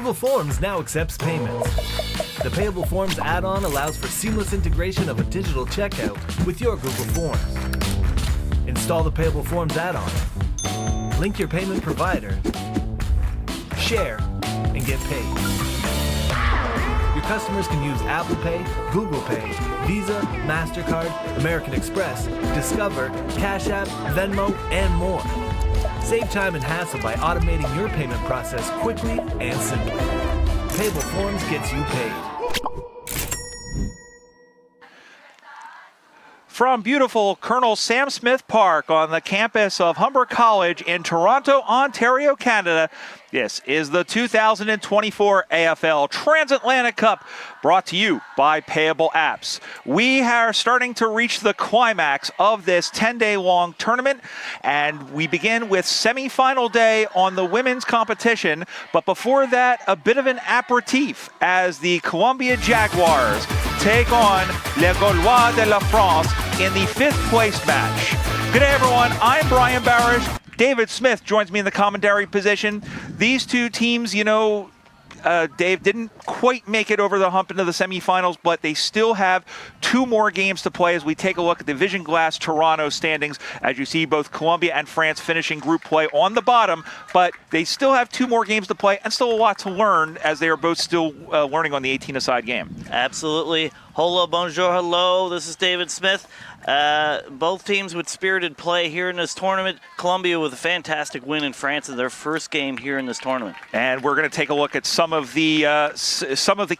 Google Forms now accepts payments. The Payable Forms add-on allows for seamless integration of a digital checkout with your Google Forms. Install the Payable Forms add-on, link your payment provider, share, and get paid. Your customers can use Apple Pay, Google Pay, Visa, MasterCard, American Express, Discover, Cash App, Venmo, and more. Save time and hassle by automating your payment process quickly and simply. Payable Forms gets you paid. From beautiful Colonel Sam Smith Park on the campus of Humber College in Toronto, Ontario, Canada, this is the 2024 AFL Transatlantic Cup, brought to you by Payable Apps. We are starting to reach the climax of this 10-day-long tournament, and we begin with semifinal day on the women's competition. But before that, a bit of an aperitif as the Colombia Jaguars take on Les Gaulois de la France in the 5th place match. Good day, everyone. I'm Brian Barish. David Smith joins me in the commentary position. These two teams, Dave, didn't quite make it over the hump into the semifinals, but they still have 2 more games to play as we take a look at the Vision Glass Toronto standings. As you see, both Colombia and France finishing group play on the bottom, but they still have 2 more games to play and still a lot to learn as they are both still learning on the 18-a-side game. Absolutely. Hola, bonjour, hello. This is David Smith. Both teams with spirited play here in this tournament. Colombia with a fantastic win in France in their first game here in this tournament. And we're going to take a look at some of the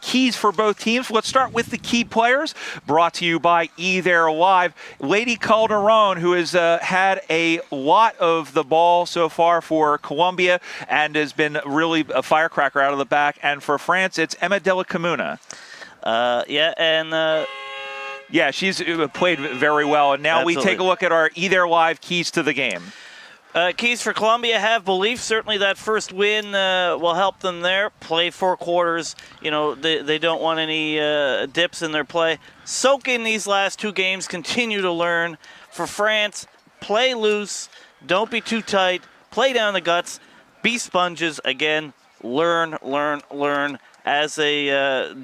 keys for both teams. Let's start with the key players, brought to you by There Live. Lady Calderon, who has had a lot of the ball so far for Colombia and has been really a firecracker out of the back. And for France, it's Emma Della Comuna. Yeah, she's played very well. And now Absolutely. We take a look at our There Live keys to the game. Keys for Colombia: have belief. Certainly that first win will help them there. Play 4 quarters. They don't want any dips in their play. Soak in these last 2 games. Continue to learn. For France, play loose. Don't be too tight. Play down the guts. Be sponges. Again, learn as they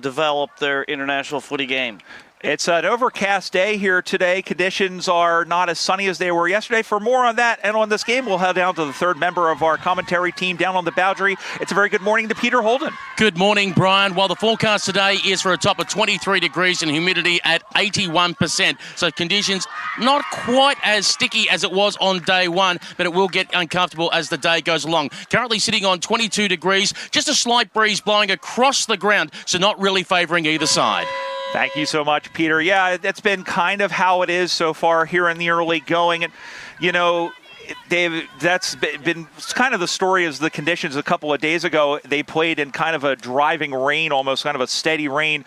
develop their international footy game. It's an overcast day here today. Conditions are not as sunny as they were yesterday. For more on that and on this game, we'll head down to the 3rd member of our commentary team down on the boundary. It's a very good morning to Peter Holden. Good morning, Brian. Well, the forecast today is for a top of 23 degrees and humidity at 81%. So conditions not quite as sticky as it was on day 1, but it will get uncomfortable as the day goes along. Currently sitting on 22 degrees, just a slight breeze blowing across the ground, so not really favouring either side. Thank you so much, Peter. Yeah, that's been kind of how it is so far here in the early going. And, Dave, that's been kind of the story as the conditions a couple of days ago. They played in kind of a driving rain, almost kind of a steady rain.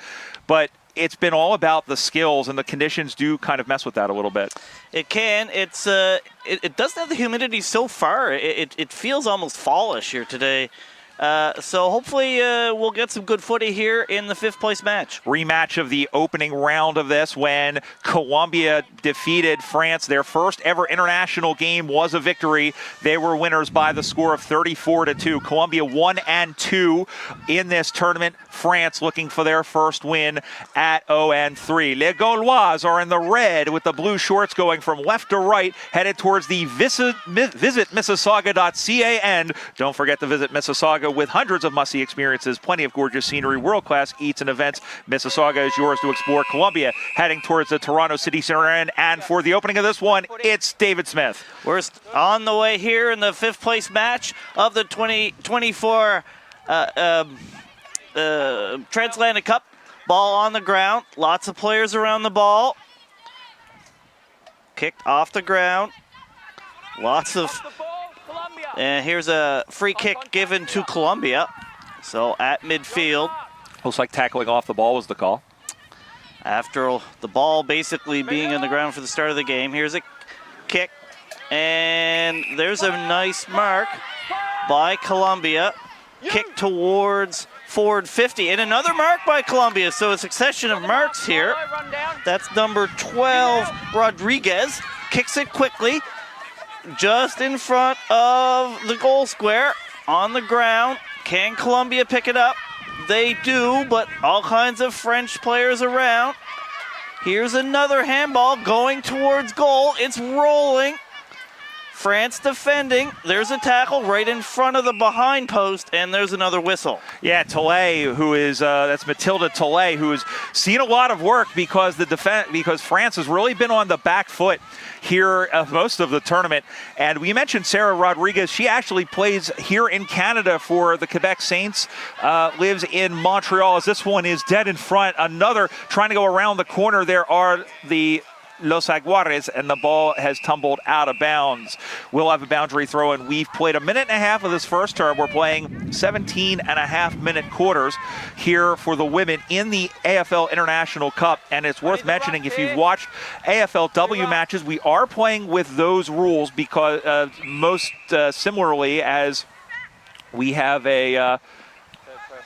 But it's been all about the skills, and the conditions do kind of mess with that a little bit. It can. It doesn't have the humidity so far. It feels almost fallish here today. So hopefully we'll get some good footy here in the 5th place match. Rematch of the opening round of this when Colombia defeated France. Their first ever international game was a victory. They were winners by the score of 34-2. Colombia 1-2 in this tournament. France looking for their first win at 0-3. Les Gaulois are in the red with the blue shorts going from left to right, headed towards the visit Mississauga.ca end. Don't forget to visit Mississauga with hundreds of must-see experiences, plenty of gorgeous scenery, world-class eats and events. Mississauga is yours to explore. Colombia heading towards the Toronto City Center end. And for the opening of this one, it's David Smith. We're on the way here in the 5th place match of the 2024 Transatlantic Cup. Ball on the ground. Lots of players around the ball. Kicked off the ground. And here's a free kick given to Colombia. So at midfield. Looks like tackling off the ball was the call. After the ball basically being on the ground for the start of the game. Here's a kick. And there's a nice mark by Colombia. Kick towards forward 50. And another mark by Colombia. So a succession of marks here. That's number 12, Rodriguez. Kicks it quickly. Just in front of the goal square. on the ground. Can Colombia pick it up? They do, but all kinds of French players around. Here's another handball going towards goal. It's rolling. France defending. There's a tackle right in front of the behind post, and there's another whistle. Yeah, Tollet, who is that's Matilda Tollet, who has seen a lot of work because because France has really been on the back foot here most of the tournament. And we mentioned Sarah Rodriguez. She actually plays here in Canada for the Quebec Saints, lives in Montreal, as this one is dead in front. Another trying to go around the corner. There are the Los Aguares, and the ball has tumbled out of bounds. We'll have a boundary throw, and we've played a minute and a half of this first term. We're playing 17 and a half minute quarters here for the women in the AFL International Cup. And it's worth mentioning, if you've watched AFLW matches, we are playing with those rules because most similarly as we have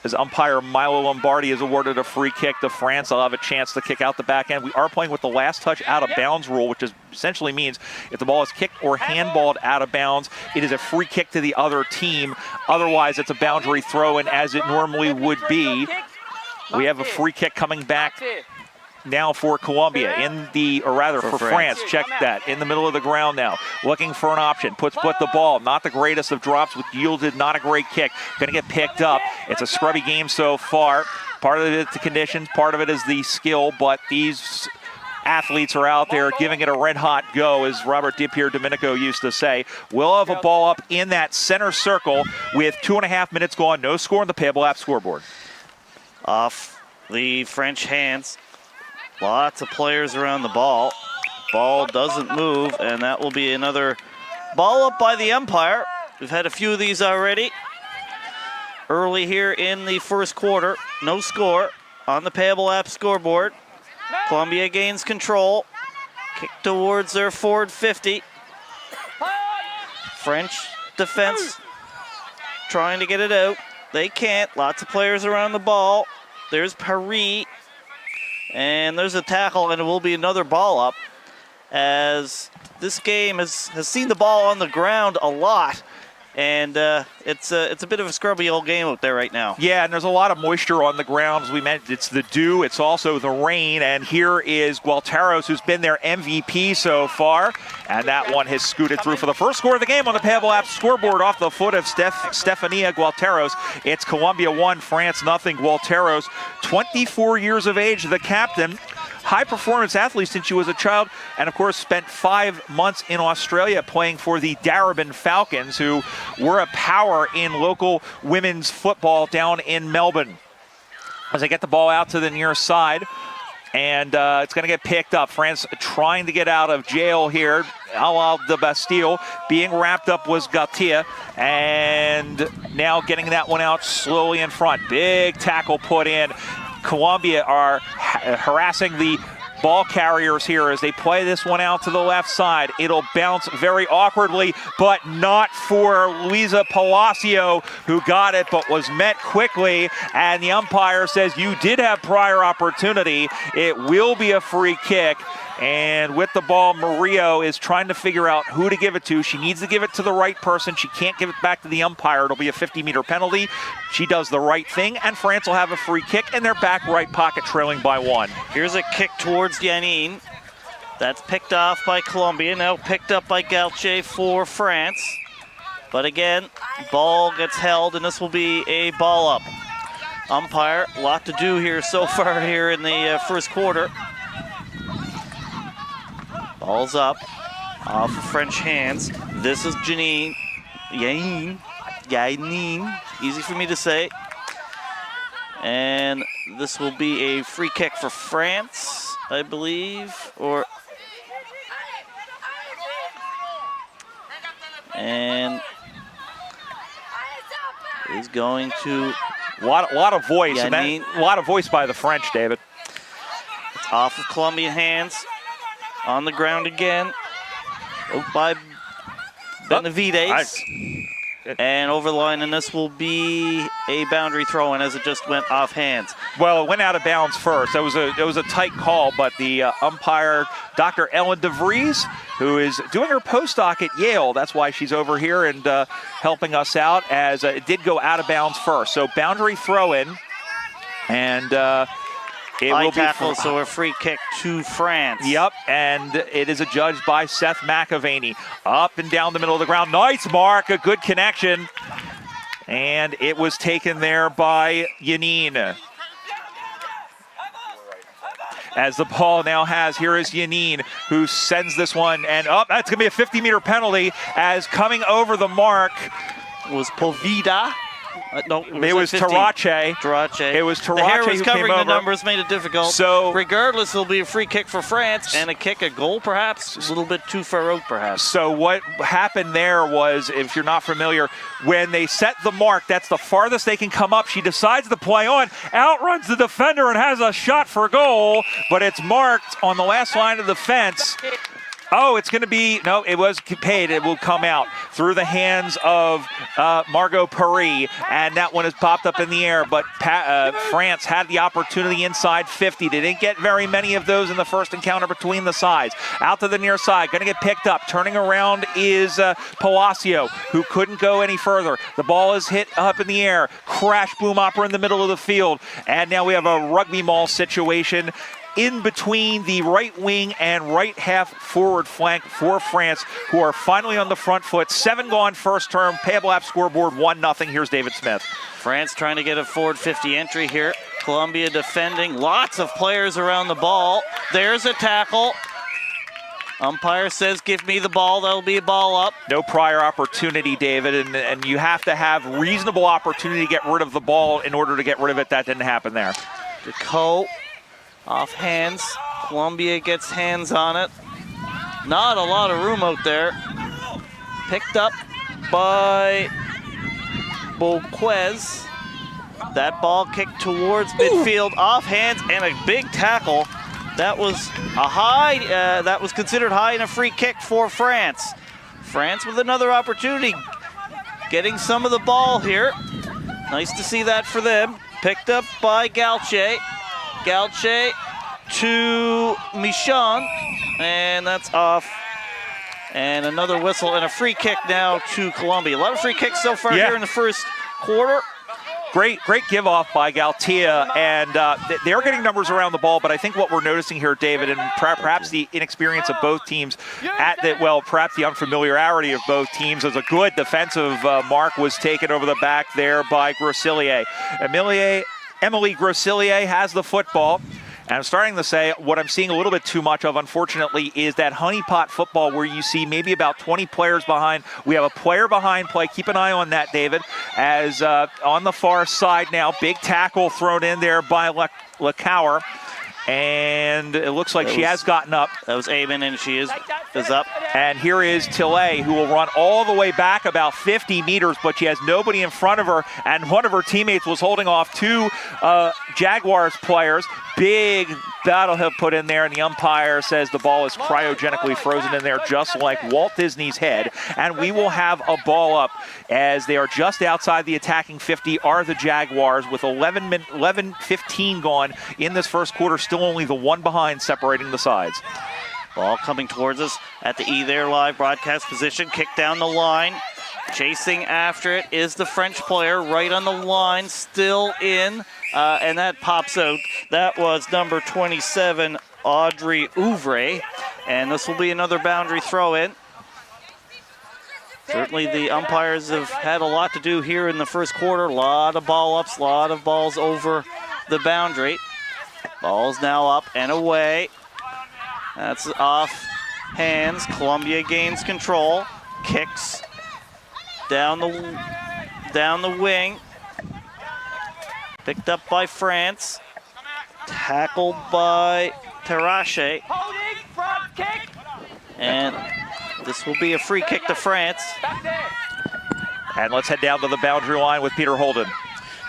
as umpire Milo Lombardi has awarded a free kick to France. They'll have a chance to kick out the back end. We are playing with the last touch out of bounds rule, which essentially means if the ball is kicked or handballed out of bounds, it is a free kick to the other team. Otherwise, it's a boundary throw, and as it normally would be, we have a free kick coming back now for Colombia for France. Check that in the middle of the ground now, looking for an option. Put the ball, not the greatest of drops, with yielded, not a great kick. Going to get picked up. It's a scrubby game so far. Part of it is the conditions, part of it is the skill, but these athletes are out there giving it a red-hot go, as Robert DiPierdomenico used to say. We'll have a ball up in that center circle with 2.5 minutes gone. No score on the Payable app scoreboard. Off the French hands. Lots of players around the ball. Ball doesn't move, and that will be another ball up by the umpire. We've had a few of these already. Early here in the first quarter, no score on the Payable app scoreboard. Colombia gains control. Kick towards their forward 50. French defense trying to get it out. They can't. Lots of players around the ball. There's Paris. And there's a tackle, and it will be another ball up, as this game has seen the ball on the ground a lot. And it's a bit of a scrubby old game out there right now. Yeah, and there's a lot of moisture on the ground. As we mentioned, it's the dew, it's also the rain. And here is Gualteros, who's been their MVP so far. And that one has scooted through for the first score of the game on the Payable app scoreboard off the foot of Stefania Gualteros. It's Colombia 1, France 0. Gualteros, 24 years of age, the captain. High-performance athlete since she was a child, and of course spent 5 months in Australia playing for the Darebin Falcons, who were a power in local women's football down in Melbourne. As they get the ball out to the near side, and it's going to get picked up. France trying to get out of jail here. Alal de Bastille being wrapped up was Gautier, and now getting that one out slowly in front. Big tackle put in. Colombia are harassing the ball carriers here as they play this one out to the left side. It'll bounce very awkwardly, but not for Luisa Palacio, who got it but was met quickly. And the umpire says you did have prior opportunity. It will be a free kick. And with the ball, Murillo is trying to figure out who to give it to. She needs to give it to the right person. She can't give it back to the umpire. It'll be a 50-meter penalty. She does the right thing, and France will have a free kick in their back right pocket, trailing by 1. Here's a kick towards Yanin. That's picked off by Colombia, now picked up by Galche for France. But again, ball gets held, and this will be a ball up. Umpire, a lot to do here so far here in the first quarter. Ball's up, off of French hands. This is Yanin, easy for me to say. And this will be a free kick for France, I believe, and is going to a lot of voice, Yanin. and a lot of voice by the French, David. It's off of Colombian hands. On the ground again, by Benavides. Nice. And over the line, and this will be a boundary throw-in as it just went off hands. Well, it went out of bounds first. It was a tight call, but the umpire, Dr. Ellen DeVries, who is doing her postdoc at Yale, that's why she's over here and helping us out, as it did go out of bounds first. So boundary throw-in, and it High will tackle, be so a free kick to France. Yep, and it is adjudged by Seth McAvaney. Up and down the middle of the ground. Nice mark, a good connection. And it was taken there by Yanine. As the ball now has, here is Yanine, who sends this one, and that's going to be a 50-meter penalty, as coming over the mark was Poveda. No, it was Tarache. Tarache. It was Tarache the hair was who covering came the over. numbers, made it difficult. So regardless, it'll be a free kick for France and a goal, perhaps. A little bit too far out, perhaps. So what happened there was, if you're not familiar, when they set the mark, that's the farthest they can come up. She decides to play on, outruns the defender and has a shot for goal, but it's marked on the last line of the fence. Oh, it's going to be, no, it was paid. It will come out through the hands of Margot Paris, and that one has popped up in the air, but France had the opportunity inside 50. They didn't get very many of those in the first encounter between the sides. Out to the near side, going to get picked up. Turning around is Palacio, who couldn't go any further. The ball is hit up in the air. Crash boom opera in the middle of the field, and now we have a rugby mall situation in between the right wing and right half forward flank for France, who are finally on the front foot. 7 gone first term. Payable app scoreboard 1-0. Here's David Smith. France trying to get a forward 50 entry here. Colombia defending. Lots of players around the ball. There's a tackle. Umpire says, give me the ball. That'll be a ball up. No prior opportunity, David, and you have to have reasonable opportunity to get rid of the ball in order to get rid of it. That didn't happen there. Decaux. Off hands. Colombia gets hands on it. Not a lot of room out there. Picked up by Boquez. That ball kicked towards midfield. Off hands and a big tackle. That was a high. That was considered high and a free kick for France. France with another opportunity. Getting some of the ball here. Nice to see that for them. Picked up by Galche. Galche to Michon, and that's off. And another whistle and a free kick now to Colombia. A lot of free kicks so far here in the first quarter. Great give off by Galtia, and they're getting numbers around the ball, but I think what we're noticing here, David, and perhaps the inexperience of both teams, perhaps the unfamiliarity of both teams, as a good defensive mark was taken over the back there by Grosillier. Emily Grosillier has the football. And I'm starting to say what I'm seeing a little bit too much of, unfortunately, is that honeypot football where you see maybe about 20 players behind. We have a player behind play. Keep an eye on that, David. As on the far side now, big tackle thrown in there by LeCour. And it looks like she has gotten up. That was Amen, and she is up. And here is Tillet, who will run all the way back about 50 meters, but she has nobody in front of her, and one of her teammates was holding off 2 Jaguars players. Big battle have put in there, and the umpire says the ball is cryogenically frozen in there, just like Walt Disney's head. And we will have a ball up, as they are just outside the attacking 50 are the Jaguars, with 11:15 gone in this first quarter. Still only the one behind separating the sides. Ball coming towards us at the E there, live broadcast position. Kick down the line. Chasing after it is the French player right on the line, still in, and that pops out. That was number 27, Audrey Ouvre, and this will be another boundary throw-in. Certainly the umpires have had a lot to do here in the first quarter. A lot of ball ups, a lot of balls over the boundary. Ball's now up and away. That's off hands. Colombia gains control. Kicks down the wing. Picked up by France. Tackled by Tarache. And this will be a free kick to France. And let's head down to the boundary line with Peter Holden.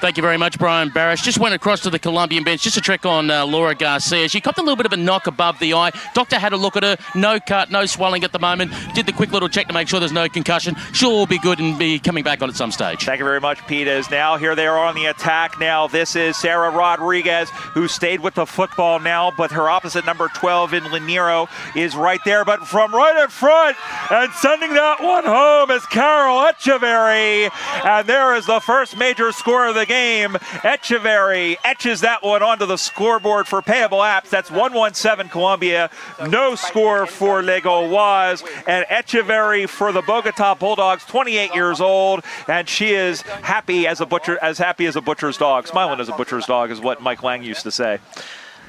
Thank you very much, Brian Barish. Just went across to the Colombian bench just to check on Laura Garcia. She copped a little bit of a knock above the eye. Doctor had a look at her. No cut, no swelling at the moment. Did the quick little check to make sure there's no concussion. She'll all be good and be coming back on at some stage. Thank you very much, Pete. As now here they are on the attack now. This is Sarah Rodriguez, who stayed with the football now, but her opposite number 12 in Liniero is right there. But from right in front and sending that one home is Carol Echeverry. And there is the first major score of the game. Echeverry etches that one onto the scoreboard for Payable Apps. That's 1-1-7 Colombia. No score for Les Gauloises. And Echeverry for the Bogota Bulldogs, 28 years old, and she is happy as happy as a butcher's dog. Smiling as a butcher's dog is what Mike Lang used to say.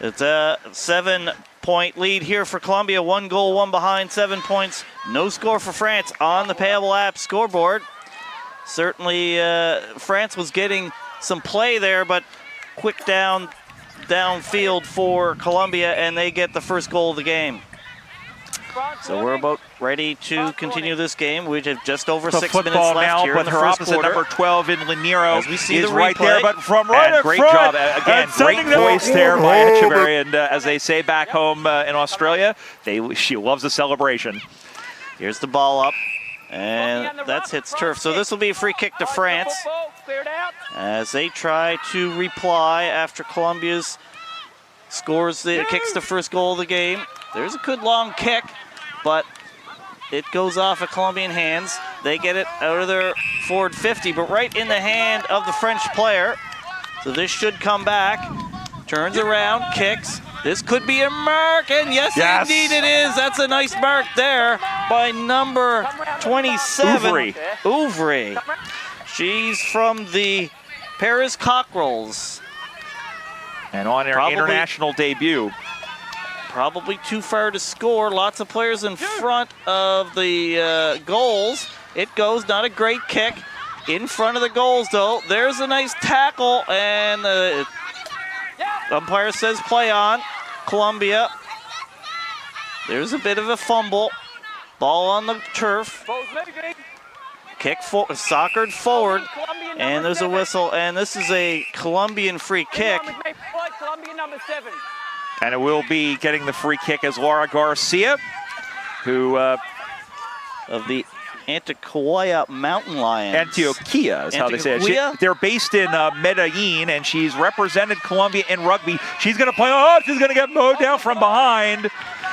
It's a 7-point lead here for Colombia. 1 goal, 1 behind, 7 points. No score for France on the Payable Apps scoreboard. Certainly France was getting some play there, but quick downfield for Colombia, and they get the first goal of the game. So we're about ready to continue this game. We have just over 6 minutes left now, here in the her first opposite quarter. number 12 in Liniero is right there, but from right in great job. Again, great voice there by Echeverry, and as they say back home in Australia, she loves the celebration. Here's the ball up, and that hits turf. So this will be a free kick to France as they try to reply after Colombia's kicks the first goal of the game. There's a good long kick, but it goes off at Colombian hands. They get it out of their forward 50, but right in the hand of the French player. So this should come back. Turns around, kicks. This could be a mark, and yes, indeed it is. That's a nice mark there by number 27, Ouvry. She's from the Paris Cockerels. And on her international debut. Probably too far to score. Lots of players in front of the goals. It goes, not a great kick. In front of the goals, though. There's a nice tackle, and the umpire says play on. Colombia. There's a bit of a fumble. Ball on the turf. Kick soccered forward, and there's a whistle, and this is a Colombian free kick. And it will be getting the free kick as Laura Garcia, who of the Antioquia Mountain Lions. Antioquia is how they say it. They're based in Medellin, and she's represented Colombia in rugby. She's going to play, she's going to get mowed down from behind.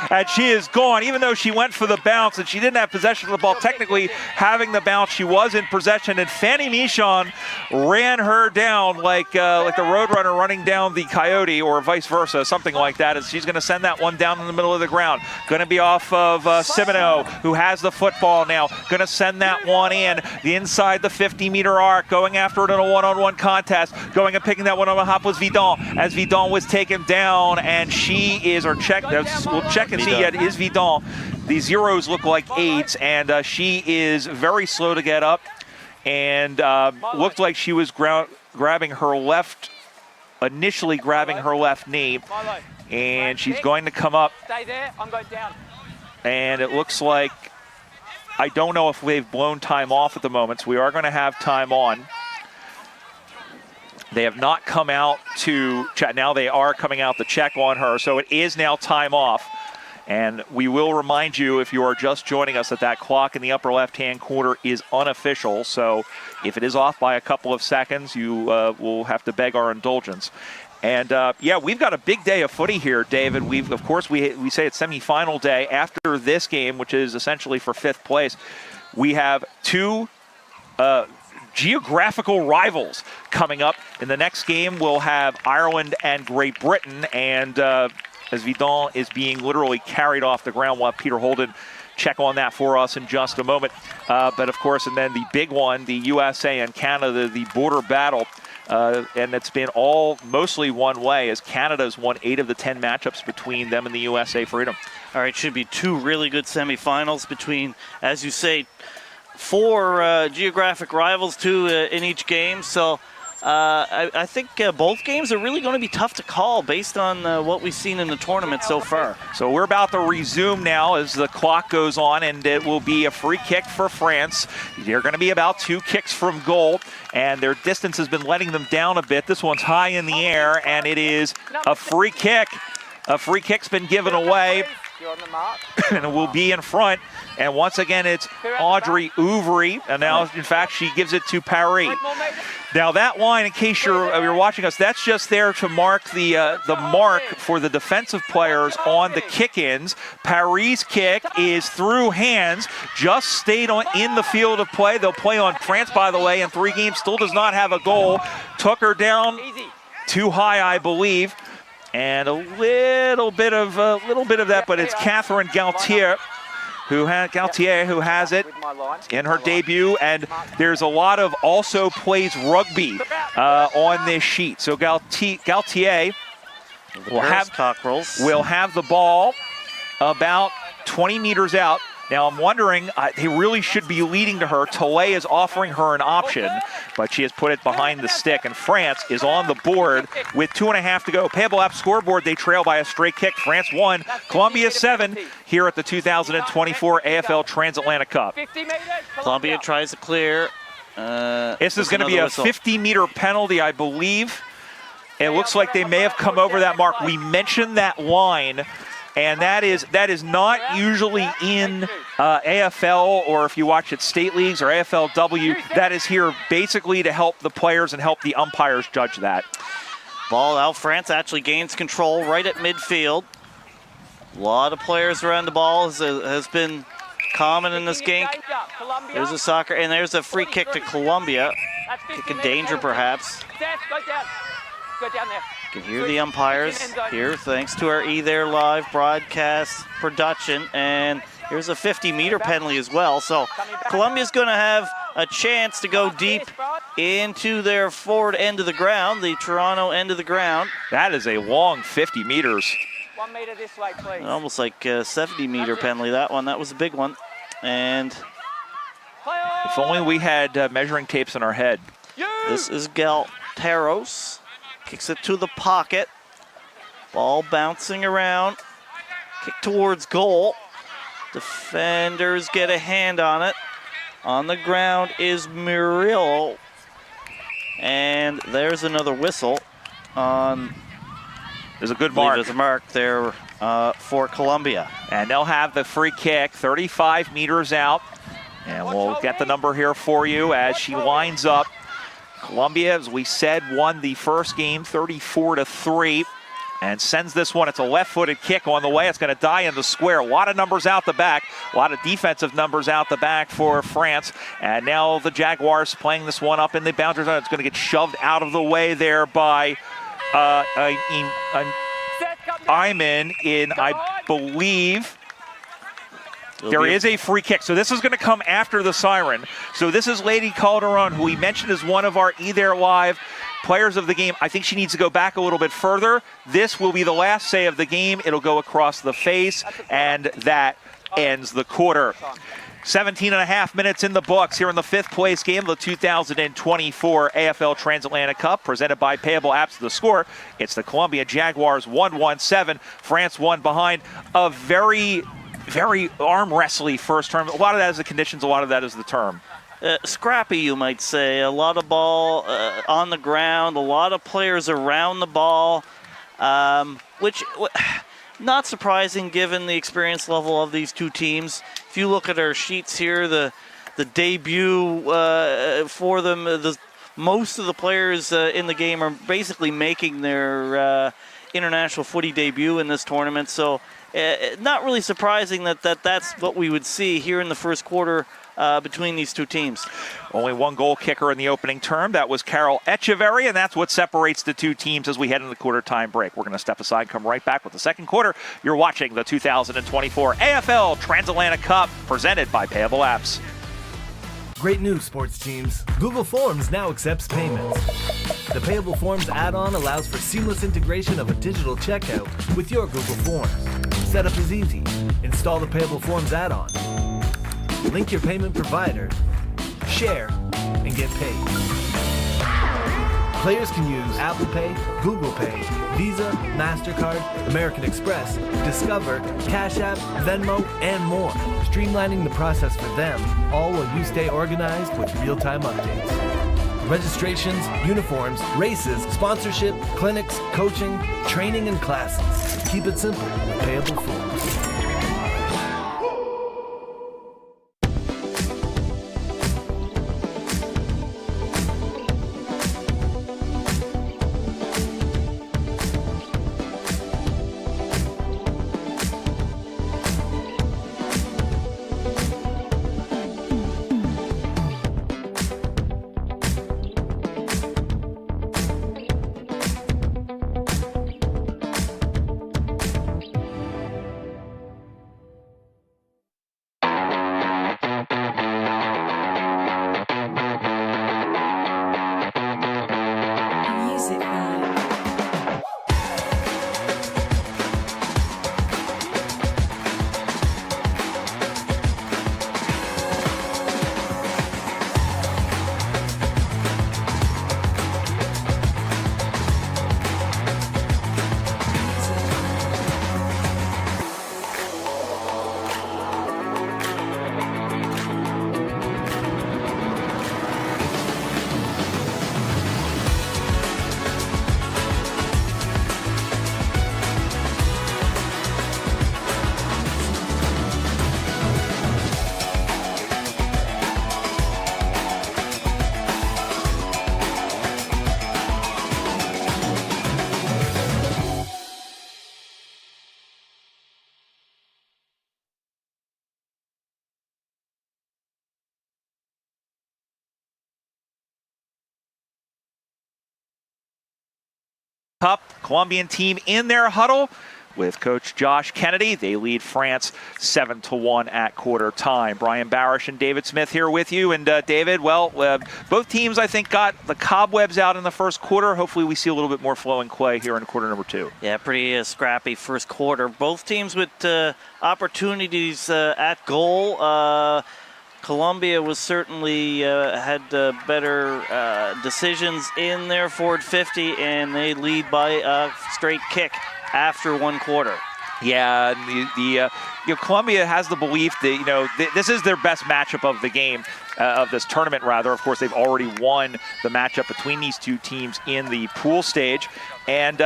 And she is gone, even though she went for the bounce and she didn't have possession of the ball. Technically, having the bounce, she was in possession, and Fanny Michon ran her down like the Roadrunner running down the Coyote, or vice versa, something like that. And she's going to send that one down in the middle of the ground. Going to be off of Simino, who has the football now. Going to send that one in the inside the 50-meter arc, going after it in a one-on-one contest. Going and picking that one on the hop was Vidon, as Vidon was taken down, and she is, we'll check and see yet is Vidon. The zeros look like 8s, and she is very slow to get up, and looked like she was grabbing her left knee, and she's going to come up. Stay there, I'm going down. And it looks like, I don't know if they've blown time off at the moment, so we are going to have time on. They have not come out to check. Now they are coming out to check on her, so it is now time off. And we will remind you, if you are just joining us, that clock in the upper left-hand corner is unofficial. So if it is off by a couple of seconds, you will have to beg our indulgence. And yeah, we've got a big day of footy here, David. Of course, we say it's semifinal day. After this game, which is essentially for 5th place, we have 2 geographical rivals coming up. In the next game, we'll have Ireland and Great Britain, and as Vidon is being literally carried off the ground, we'll have Peter Holden check on that for us in just a moment. But of course, and then the big one, the USA and Canada, the border battle, and it's been all mostly one way, as Canada's won 8 of the 10 matchups between them and the USA Freedom. All right, should be 2 really good semifinals between, as you say, 4 geographic rivals, 2 in each game. So I think both games are really going to be tough to call based on what we've seen in the tournament so far. So we're about to resume now as the clock goes on, and it will be a free kick for France. They're going to be about 2 kicks from goal, and their distance has been letting them down a bit. This one's high in the air, and it is a free kick. A free kick's been given away, and it will be in front. And once again, it's Audrey Ouvry, and now, in fact, she gives it to Paris. Now, that line, in case you're watching us, that's just there to mark the mark for the defensive players on the kick-ins. Paris' kick is through hands, just stayed in the field of play. They'll play on France, by the way, in 3 games, still does not have a goal. Took her down too high, I believe. And a little bit of that, but it's Catherine Gaultier who has it in her debut, and there's a lot of also plays rugby on this sheet. So Gaultier will have the ball about 20 meters out. Now, I'm wondering, they really should be leading to her. Tollet is offering her an option, but she has put it behind the stick, and France is on the board with 2.5 to go. Payable app scoreboard, they trail by a straight kick. France 1, Colombia 7 here at the 2024 AFL Transatlantic Cup. Colombia tries to clear. This is going to be a 50-meter penalty, I believe. It looks like they may have come over that mark. We mentioned that line. And that is not usually in AFL, or if you watch it state leagues or AFLW, that is here basically to help the players and help the umpires judge that. Ball out. France actually gains control right at midfield. A lot of players around the ball has been common in this game. There's a soccer, and there's a free kick to Colombia. Kick in danger, perhaps. You can hear the umpires here, thanks to our There Live broadcast production. And here's a 50-meter penalty as well. So Colombia's going to have a chance to go deep into their forward end of the ground, the Toronto end of the ground. That is a long 50 meters. 1 meter this way, please. Almost like a 70-meter penalty, that one. That was a big one. And if only we had measuring tapes in our head. This is Galteros. Kicks it to the pocket. Ball bouncing around. Kick towards goal. Defenders get a hand on it. On the ground is Murillo. And there's another whistle on. There's a good mark. There's a mark there for Colombia. And they'll have the free kick 35 meters out. And we'll get the number here for you as she lines up. Colombia, as we said, won the first game 34-3 and sends this one. It's a left-footed kick on the way. It's going to die in the square. A lot of numbers out the back, a lot of defensive numbers out the back for France. And now the Jaguars playing this one up in the boundary zone. It's going to get shoved out of the way there by Iman in, I believe. There is a free kick. So this is going to come after the siren. So this is Lady Calderon, who we mentioned as one of our There Live players of the game. I think she needs to go back a little bit further. This will be the last say of the game. It'll go across the face, and that ends the quarter. 17.5 minutes in the books here in the 5th place game of the 2024 AFL Transatlantic Cup, presented by Payable Apps. The score, it's the Colombia Jaguars 1-1-7. France 1 behind. A very arm wrestling first term. A lot of that is the conditions, a lot of that is the term. Scrappy, you might say. A lot of ball on the ground, a lot of players around the ball, which not surprising given the experience level of these two teams. If you look at our sheets here, the debut for them, most of the players in the game are basically making their international footy debut in this tournament. So not really surprising that's what we would see here in the first quarter between these two teams. Only one goal kicker in the opening term. That was Carol Echeverry, and that's what separates the two teams as we head into the quarter time break. We're going to step aside, come right back with the second quarter. You're watching the 2024 AFL Transatlantic Cup, presented by Payable Apps. Great news, sports teams. Google Forms now accepts payments. The Payable Forms add-on allows for seamless integration of a digital checkout with your Google Forms. Setup is easy. Install the Payable Forms add-on. Link your payment provider. Share and get paid. Players can use Apple Pay, Google Pay, Visa, MasterCard, American Express, Discover, Cash App, Venmo, and more, streamlining the process for them, all while you stay organized with real-time updates. Registrations, uniforms, races, sponsorship, clinics, coaching, training, and classes. Keep it simple with Payable Forms. Cup, Colombian team in their huddle with Coach Josh Kennedy. They lead France 7-1 at quarter time. Brian Barish and David Smith here with you. And David, well, both teams, I think, got the cobwebs out in the first quarter. Hopefully we see a little bit more flowing play here in quarter number 2. Yeah, pretty scrappy first quarter. Both teams with opportunities at goal. Colombia was certainly had better decisions in their forward 50, and they lead by a straight kick after one quarter. Yeah, Colombia has the belief that this is their best matchup of the game, of this tournament rather. Of course, they've already won the matchup between these two teams in the pool stage, and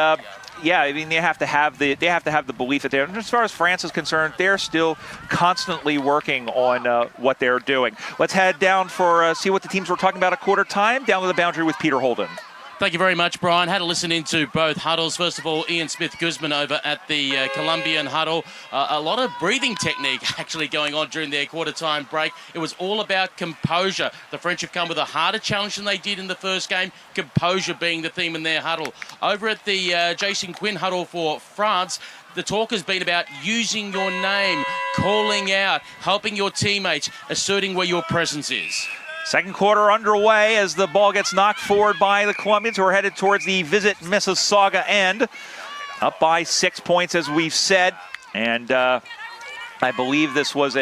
yeah, I mean they have to have the belief that they're. As far as France is concerned, they're still constantly working on what they're doing. Let's head down for see what the teams were talking about at quarter time. Down to the boundary with Peter Holden. Thank you very much, Brian. Had to listen into both huddles. First of all, Ian Smith-Guzman over at the Colombian huddle. A lot of breathing technique actually going on during their quarter-time break. It was all about composure. The French have come with a harder challenge than they did in the first game, composure being the theme in their huddle. Over at the Jason Quinn huddle for France, the talk has been about using your name, calling out, helping your teammates, asserting where your presence is. Second quarter underway as the ball gets knocked forward by the Colombians, who are headed towards the Visit Mississauga end. Up by 6 points, as we've said. And I believe there was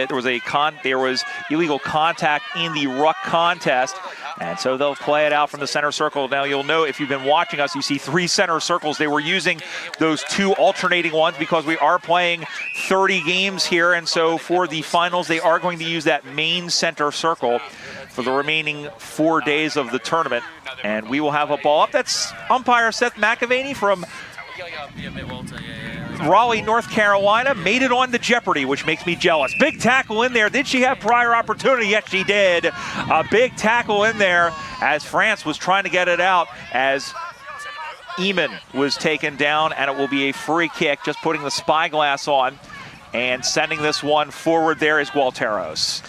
illegal contact in the ruck contest. And so they'll play it out from the center circle. Now you'll know, if you've been watching us, you see 3 center circles. They were using those 2 alternating ones because we are playing 30 games here. And so for the finals, they are going to use that main center circle for the remaining 4 days of the tournament. And we will have a ball up. That's umpire Seth McAvaney from Raleigh, North Carolina. Made it on to Jeopardy, which makes me jealous. Big tackle in there. Did she have prior opportunity? Yes, she did. A big tackle in there as France was trying to get it out as Eamon was taken down, and it will be a free kick, just putting the spyglass on and sending this one forward. There is Gualteros.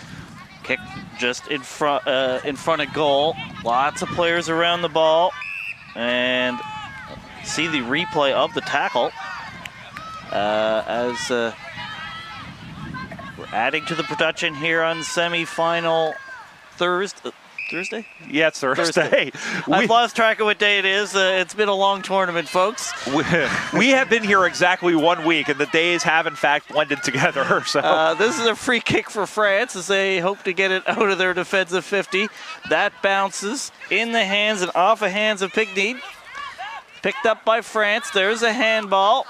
Kick just in front of goal. Lots of players around the ball, and see the replay of the tackle as we're adding to the production here on semifinal Thursday. Thursday? Yeah, it's Thursday. I've lost track of what day it is. It's been a long tournament, folks. We have been here exactly 1 week, and the days have, in fact, blended together. So This is a free kick for France as they hope to get it out of their defensive 50. That bounces in the hands and off the hands of Pigney. Picked up by France. There's a handball.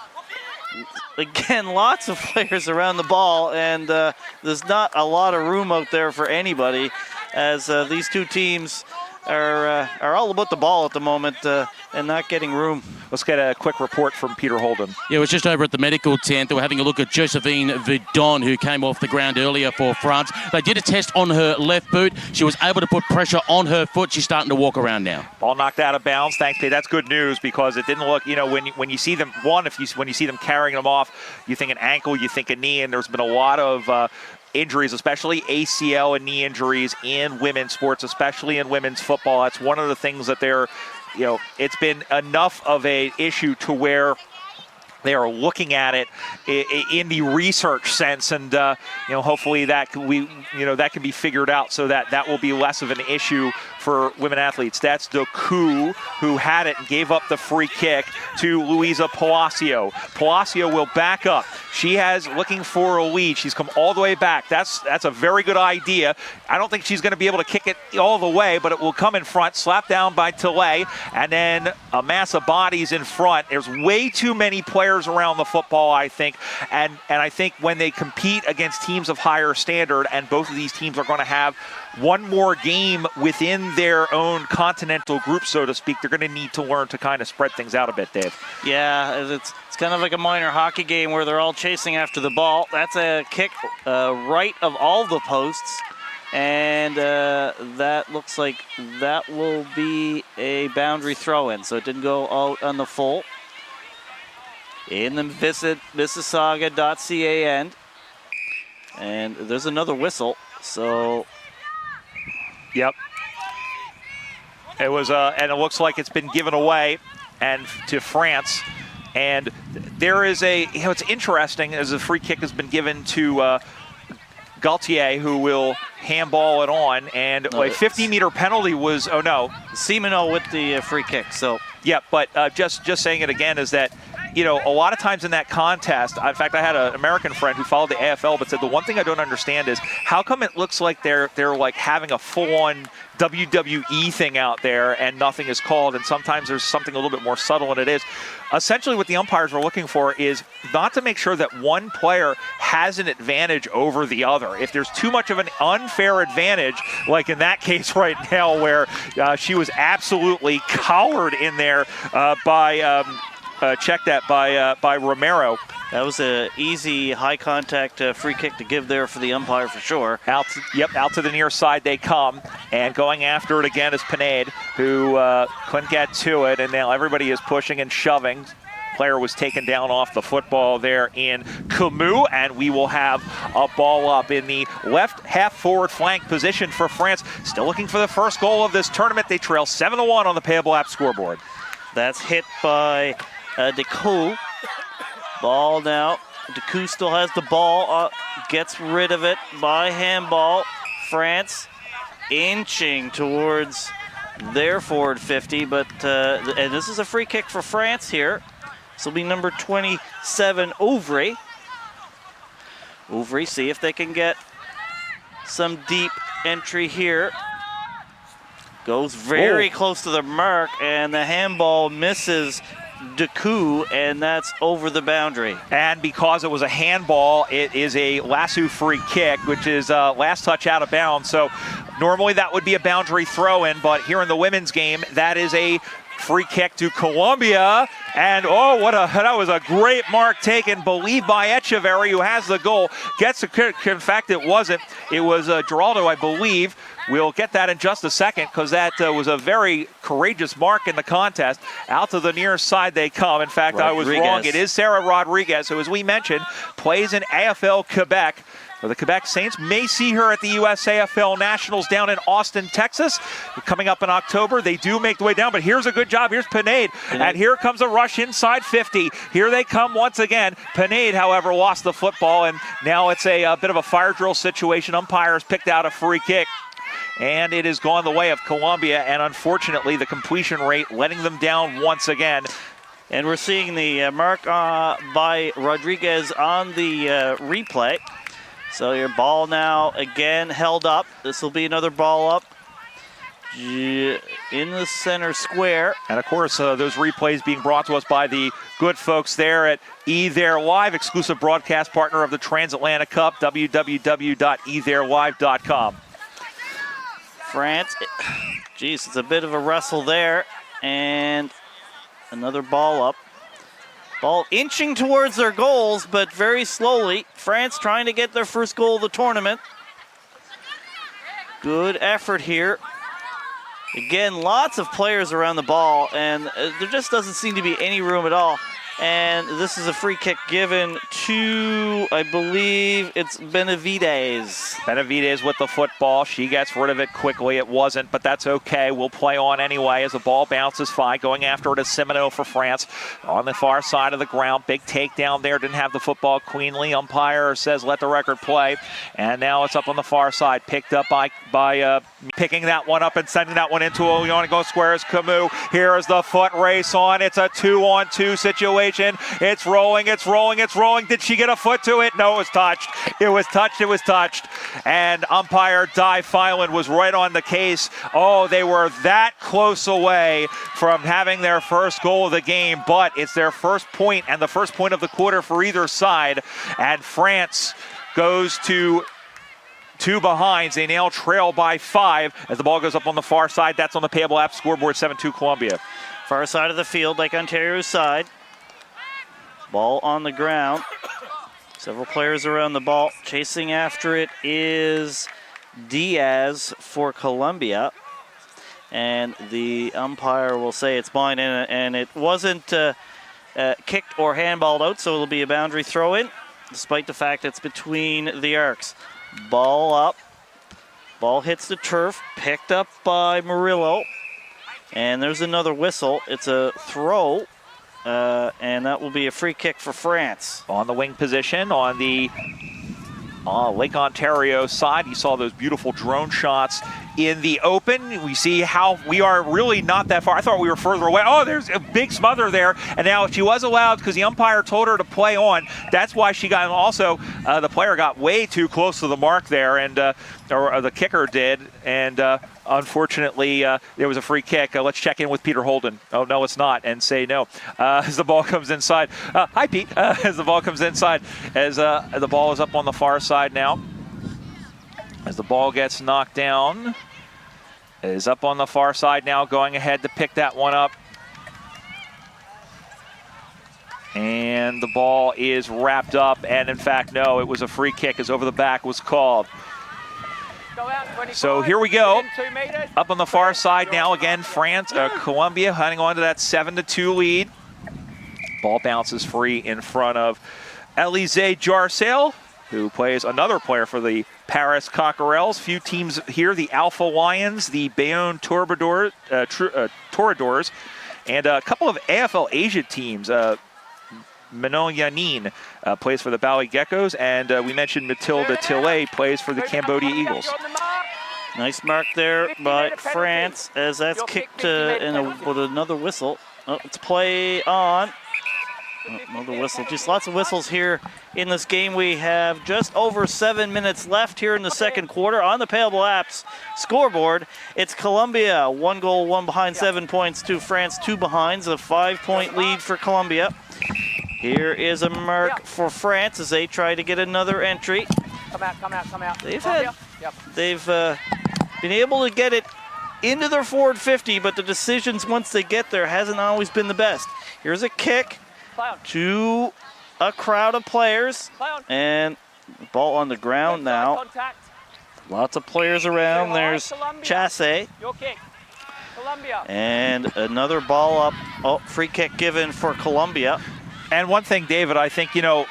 Again, lots of players around the ball, and there's not a lot of room out there for anybody, as these two teams are all about the ball at the moment and not getting room. Let's get a quick report from Peter Holden. Yeah, it was just over at the medical tent. They were having a look at Josephine Vidon, who came off the ground earlier for France. They did a test on her left boot. She was able to put pressure on her foot. She's starting to walk around now. Ball knocked out of bounds. Thankfully, that's good news because it didn't look, when you see them, when you see them carrying them off, you think an ankle, you think a knee, and there's been a lot of injuries, especially ACL and knee injuries in women's sports, especially in women's football. That's one of the things that it's been enough of an issue to where they are looking at it in the research sense, and hopefully that can be figured out so that will be less of an issue for women athletes. That's Doku, who had it and gave up the free kick to Luisa Palacio. Palacio will back up. She has looking for a lead. She's come all the way back. That's a very good idea. I don't think she's going to be able to kick it all the way, but it will come in front, slapped down by Tilley, and then a mass of bodies in front. There's way too many players around the football, I think, and I think when they compete against teams of higher standard, and both of these teams are going to have one more game within their own continental group, so to speak, they're going to need to learn to kind of spread things out a bit, Dave. Yeah, it's kind of like a minor hockey game where they're all chasing after the ball. That's a kick right of all the posts, and that looks like that will be a boundary throw-in, so it didn't go out on the full. In the visit Mississauga.ca end, and there's another whistle, so... Yep. It was, and it looks like it's been given away and to France. And there is it's interesting as a free kick has been given to Gaultier, who will handball it on, and a 50-meter penalty was, Simoneau with the free kick, so. Yeah, but just saying it again is that, a lot of times in that contest, in fact, I had an American friend who followed the AFL, but said the one thing I don't understand is how come it looks like they're like having a full-on WWE thing out there and nothing is called, and sometimes there's something a little bit more subtle, and it is. Essentially what the umpires are looking for is not to make sure that one player has an advantage over the other. If there's too much of an unfair advantage, like in that case right now where she was absolutely collared in there by Romero. That was an easy, high-contact free kick to give there for the umpire for sure. Out to the near side they come, and going after it again is Pinade, who couldn't get to it, and now everybody is pushing and shoving. Player was taken down off the football there in Camus, and we will have a ball up in the left half forward flank position for France. Still looking for the first goal of this tournament. They trail 7-1 on the Payable app scoreboard. That's hit by Decoux. Ball now. Decoux still has the ball. Gets rid of it by handball. France inching towards their forward 50, but and this is a free kick for France here. This will be number 27, Ouvry. Ouvry, see if they can get some deep entry here. Goes very close to the mark, and the handball misses Decoux, and that's over the boundary. And because it was a handball, it is a lasso free kick, which is last touch out of bounds. So normally that would be a boundary throw-in, but here in the women's game, that is a free kick to Colombia. And that was a great mark taken, believed by Echeverry, who has the goal. Gets a kick. In fact, it wasn't. It was Giraldo, I believe. We'll get that in just a second because that was a very courageous mark in the contest. Out to the near side they come. In fact, Rodriguez. I was wrong. It is Sarah Rodriguez, who, as we mentioned, plays in AFL Quebec. The Quebec Saints may see her at the USAFL Nationals down in Austin, Texas. Coming up in October, they do make the way down, but here's a good job. Here's Pinade, and here comes a rush inside 50. Here they come once again. Pinade, however, lost the football, and now it's a bit of a fire drill situation. Umpires picked out a free kick. and it has gone the way of Colombia, and unfortunately the completion rate letting them down once again. And we're seeing the mark by Rodriguez on the replay. So your ball now again held up. This will be another ball up in the center square. And of course, those replays being brought to us by the good folks there at eThere Live, exclusive broadcast partner of the Transatlantic Cup, www.etherelive.com. France, geez, it's a bit of a wrestle there. And another ball up. Ball inching towards their goals, but very slowly. France trying to get their first goal of the tournament. Good effort here. Again, lots of players around the ball, and there just doesn't seem to be any room at all. And this is a free kick given to, I believe, it's Benavides. Benavides with the football. She gets rid of it quickly. It wasn't, but that's okay. We'll play on anyway as the ball bounces fine. Going after it is Simino for France. On the far side of the ground. Big takedown there. Didn't have the football cleanly. Umpire says let the record play. And now it's up on the far side. Picked up by picking that one up and sending that one into Oyango Squares. Camus. Here is the foot race on. It's a 2-on-2 situation. It's rolling, it's rolling, it's rolling. Did she get a foot to it? No, it was touched. It was touched, it was touched. And umpire Di Filan was right on the case. Oh, they were that close away from having their first goal of the game, but it's their first point and the first point of the quarter for either side. And France goes to 2 behinds. They now trail by 5 as the ball goes up on the far side. That's on the Payable app scoreboard, 7-2 Colombia. Far side of the field, like Ontario's side. Ball on the ground. Several players around the ball. Chasing after it is Diaz for Colombia. And the umpire will say it's mine, and it wasn't kicked or handballed out, so it'll be a boundary throw-in, despite the fact it's between the arcs. Ball up. Ball hits the turf, picked up by Murillo. And there's another whistle. It's a throw. And that will be a free kick for France. On the wing position, on the Lake Ontario side, you saw those beautiful drone shots in the open. We see how we are really not that far. I thought we were further away. Oh, there's a big smother there. And now she was allowed because the umpire told her to play on. That's why she got, also the player got way too close to the mark there, and or the kicker did. And unfortunately, there was a free kick. Let's check in with Peter Holden. Oh, no, it's not, and say no. As the ball comes inside. Hi, Pete. As the ball comes inside. As the ball is up on the far side now. As the ball gets knocked down. It is up on the far side now, going ahead to pick that one up. And the ball is wrapped up, and in fact, no, it was a free kick as over the back was called. So here we go. Up on the far side now, again, France, Colombia hanging on to that 7-2 lead. Ball bounces free in front of Elise Jarcel, who plays another player for the Paris Cockerels. Few teams here, the Alpha Lions, the Bayonne Toreadors, and a couple of AFL Asia teams. Manon Yanin plays for the Bali Geckos, and we mentioned Mathilde Tillet plays for the Cambodia Eagles. Nice mark there by France as that's kicked with another whistle. Oh, it's play on. Oh, another whistle. Just lots of whistles here in this game. We have just over 7 minutes left here in the second quarter on the Payable Apps scoreboard. It's Colombia, 1 goal, 1 behind, 7 points to France, 2 behinds, a 5-point lead for Colombia. Here is a mark for France as they try to get another entry. Come out. They've been able to get it into their forward 50, but the decisions once they get there hasn't always been the best. Here's a kick to a crowd of players, and the ball on the ground now. Lots of players around. There's Chasse. And another ball up. Oh, free kick given for Colombia. And one thing, David, I think, it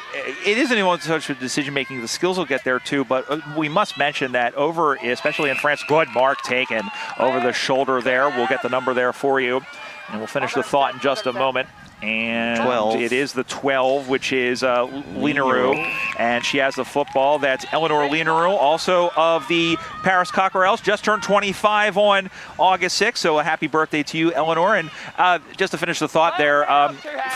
isn't even such a decision-making. The skills will get there, too. But we must mention that especially in France, good mark taken over the shoulder there. We'll get the number there for you. And we'll finish the thought in just a moment. And 12. it is the 12, which is Lineru, and she has the football. That's Eleanor Lineru, also of the Paris Cockerels, just turned 25 on August 6th, so a happy birthday to you, Eleanor. And just to finish the thought there,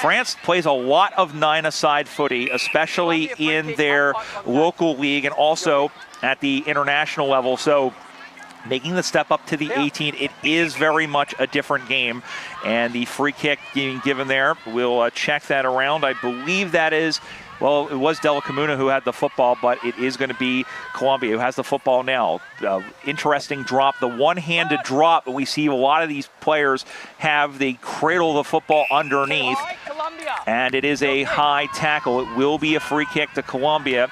France plays a lot of 9-a-side footy, especially in their local league and also at the international level. So making the step up to the 18, it is very much a different game. And the free kick being given there, we'll check that around. I believe that is, well, it was Della Comuna who had the football, but it is going to be Colombia who has the football now. Interesting drop, the one-handed drop. We see a lot of these players they cradle the football underneath. And it is a high tackle. It will be a free kick to Colombia.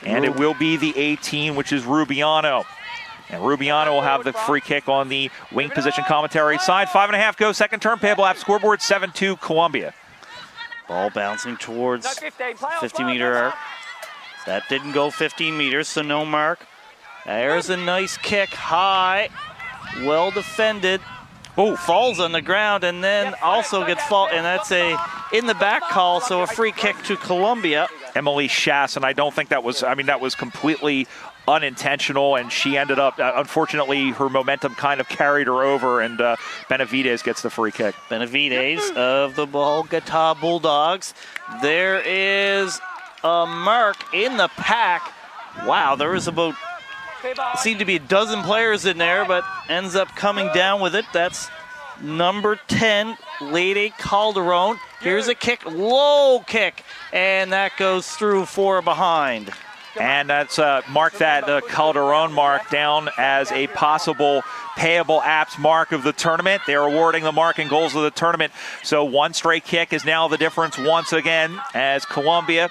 And it will be the 18, which is Rubiano. And Rubiano will have the free kick on the wing position commentary side. 5.5 go, second term, Payable app scoreboard, 7-2 Colombia. Ball bouncing towards 50-meter arc. That didn't go 15 meters, so no mark. There's a nice kick, high, well defended. Oh, falls on the ground and then also gets and that's a in the back call, so a free kick to Colombia. Emily Schass, and I don't think that was, that was completely unintentional, and she ended up, unfortunately, her momentum kind of carried her over, and Benavides gets the free kick. Benavides of the Bogota Bulldogs. There is a mark in the pack. Wow, there was seemed to be a dozen players in there, but ends up coming down with it. That's number 10, Lady Calderon. Here's a kick, low kick, and that goes through 4 behind. And that's marked that Calderon mark down as a possible Payable apps mark of the tournament. They're awarding the mark and goals of the tournament. So one straight kick is now the difference once again as Colombia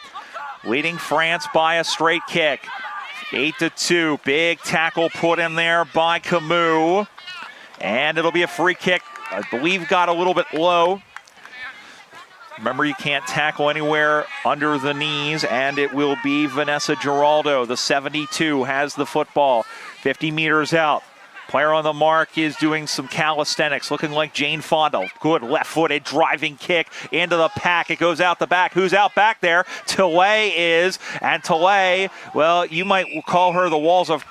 leading France by a straight kick. 8-2, big tackle put in there by Camus. And it'll be a free kick, I believe got a little bit low. Remember, you can't tackle anywhere under the knees, and it will be Vanessa Giraldo. The 72 has the football, 50 meters out. Player on the mark is doing some calisthenics, looking like Jane Fonda. Good left-footed driving kick into the pack. It goes out the back. Who's out back there? Tilley is, and Tilley, well, you might call her the walls of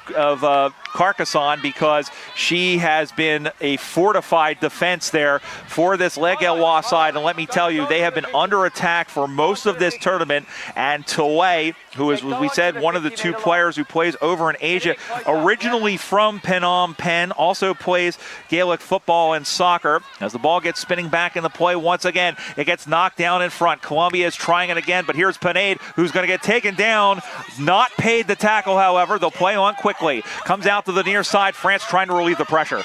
Carcassonne because she has been a fortified defense there for this Leguewa side. And let me tell you, they have been under attack for most of this tournament. And Tilley, who is, as we said, one of the 2 players who plays over in Asia, originally from Phnom Penh, also plays Gaelic football and soccer. As the ball gets spinning back in the play once again, it gets knocked down in front. Colombia is trying it again, but here's Panade, who's going to get taken down. Not paid the tackle, however. They'll play on quickly. Comes out to the near side. France trying to relieve the pressure.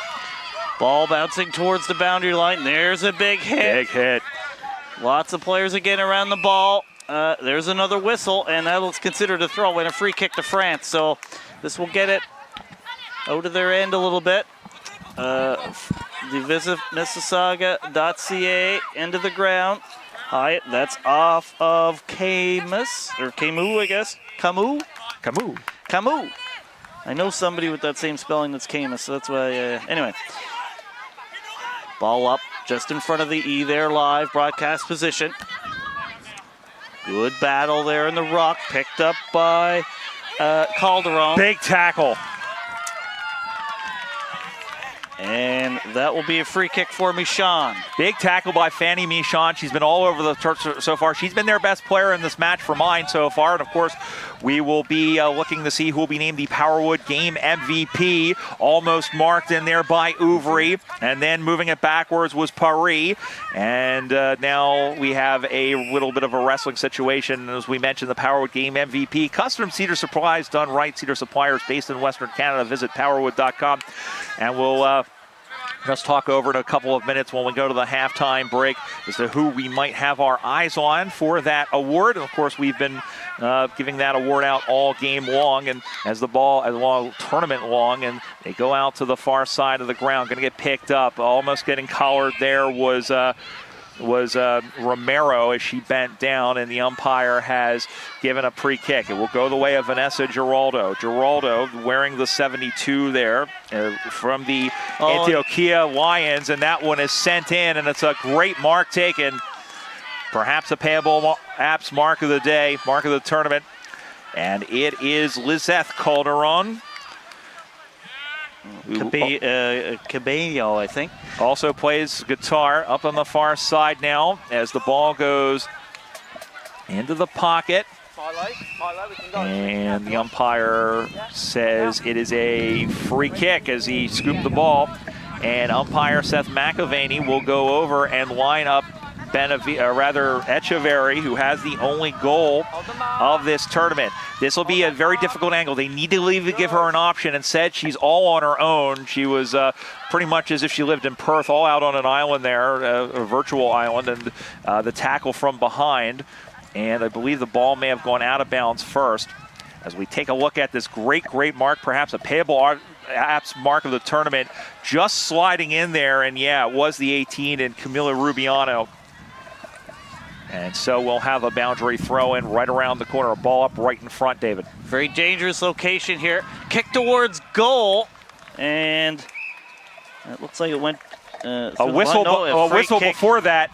Ball bouncing towards the boundary line. There's a big hit. Big hit. Lots of players again around the ball. There's another whistle, and that was considered a throw and a free kick to France. So this will get it out of their end a little bit. The visit Mississauga.ca into the ground. High, that's off of Camus, or Camus, I guess. Camus. I know somebody with that same spelling that's Camus, so that's why, anyway. Ball up just in front of the E there, live broadcast position. Good battle there in the ruck, picked up by Calderon. Big tackle. And that will be a free kick for Michon. Big tackle by Fanny Michon. She's been all over the turf so far. She's been their best player in this match for mine so far. And, of course, we will be looking to see who will be named the Powerwood Game MVP. Almost marked in there by Ouvry. And then moving it backwards was Paris. And now we have a little bit of a wrestling situation. As we mentioned, the Powerwood Game MVP. Custom cedar supplies done right. Cedar suppliers based in Western Canada. Visit powerwood.com. And we'll just talk over in a couple of minutes when we go to the halftime break as to who we might have our eyes on for that award. And of course, we've been giving that award out all game long, and as the ball, as long tournament long, and they go out to the far side of the ground, going to get picked up. Almost getting collared there was Romero as she bent down, and the umpire has given a free kick. It will go the way of Vanessa Giraldo. Giraldo wearing the 72 there from the Antioquia Lions, and that one is sent in, and it's a great mark taken perhaps a Payable apps mark of the day, mark of the tournament. And it is Lizeth Calderon. Cabello, I think. Also plays guitar up on the far side now as the ball goes into the pocket. And the umpire says it is a free kick as he scooped the ball. And umpire Seth McAvaney will go over and line up Echeverry, who has the only goal of this tournament. This will be a very difficult angle. They need to leave to give her an option, and said she's all on her own. She was pretty much as if she lived in Perth, all out on an island there, a virtual island, and the tackle from behind. And I believe the ball may have gone out of bounds first. As we take a look at this great mark, perhaps a Payable apps mark of the tournament, just sliding in there, and yeah, it was the 18 in Camila Rubiano. And so we'll have a boundary throw in right around the corner, a ball up right in front, David. Very dangerous location here. Kick towards goal, and it looks like it went a whistle before that.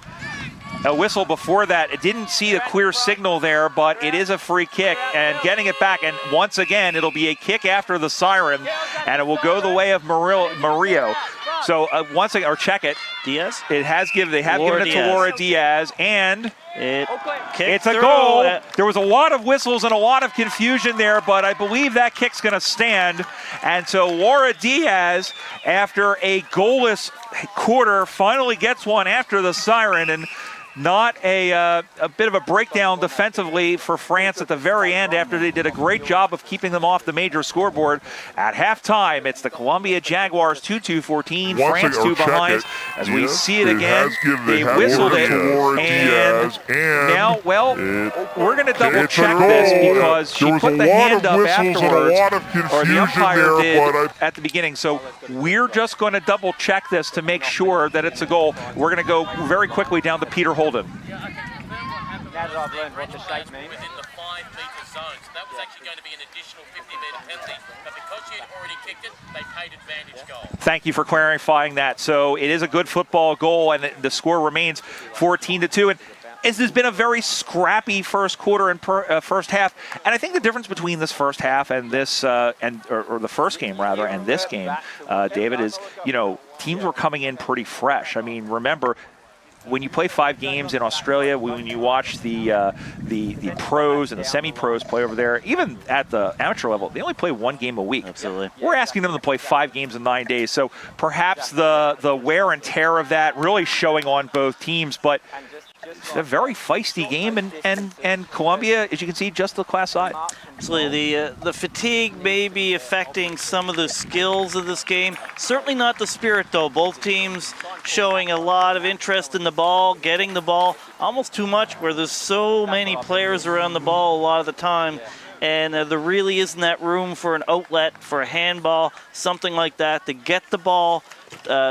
A whistle before that. It didn't see a clear signal there, but it is a free kick, and getting it back. And once again, it'll be a kick after the siren, and it will go the way of Murillo. So once again, or check it. Diaz? They have given it to Laura Diaz, and it's a through. goal. There was a lot of whistles and a lot of confusion there, but I believe that kick's going to stand. And so Laura Diaz, after a goalless quarter, finally gets one after the siren, and not a bit of a breakdown defensively for France at the very end after they did a great job of keeping them off the major scoreboard. At halftime, it's the Colombia Jaguars 2-2-14, France 2 behind. As we see it again, they whistled it, and now, well, we're going to double check this because she put the hand up afterwards, or the umpire did at the beginning. So we're just going to double check this to make sure that it's a goal. We're going to go very quickly down to Peter Holden. Now that I've learned what the shape means. Within the 5-metre zone, so that was actually going to be an additional 50-metre penalty, but because she had already kicked it, they paid advantage goal. Thank you for clarifying that. So it is a good football goal, and the score remains 14-2. And this has been a very scrappy first quarter and first half. And I think the difference between this first half and this, or the first game rather, and this game, David, is, teams were coming in pretty fresh. I mean, remember, when you play 5 games in Australia, when you watch the pros and the semi-pros play over there, even at the amateur level, they only play 1 game a week. Absolutely. We're asking them to play 5 games in 9 days. So perhaps the wear and tear of that really showing on both teams. But it's a very feisty game, and Colombia, as you can see, just the class side. Absolutely. The fatigue may be affecting some of the skills of this game. Certainly not the spirit, though. Both teams showing a lot of interest in the ball, getting the ball, almost too much, where there's so many players around the ball a lot of the time. And there really isn't that room for an outlet, for a handball, something like that, to get the ball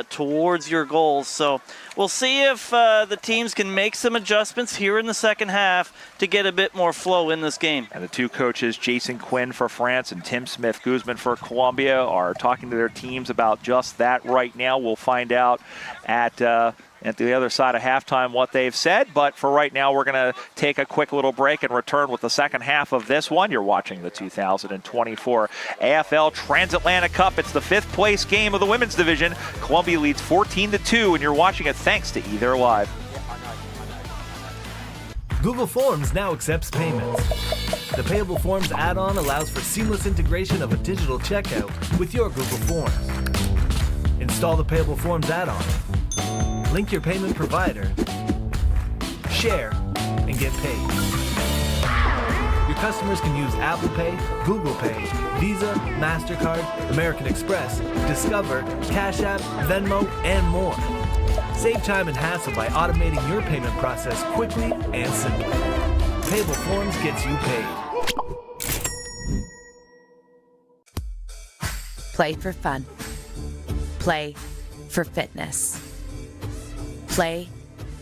towards your goals. So we'll see if the teams can make some adjustments here in the second half to get a bit more flow in this game. And the two coaches, Jason Quinn for France and Tim Smith-Guzman for Colombia, are talking to their teams about just that right now. We'll find out at the other side of halftime what they've said. But for right now, we're going to take a quick little break and return with the second half of this one. You're watching the 2024 AFL Transatlantic Cup. It's the 5th place game of the women's division. Colombia leads 14-2, and you're watching it thanks to Either Live. Google Forms now accepts payments. The Payable Forms add-on allows for seamless integration of a digital checkout with your Google Forms. Install the Payable Forms add-on. Link your payment provider, share, and get paid. Your customers can use Apple Pay, Google Pay, Visa, MasterCard, American Express, Discover, Cash App, Venmo, and more. Save time and hassle by automating your payment process quickly and simply. Payable Forms gets you paid. Play for fun. Play for fitness. Play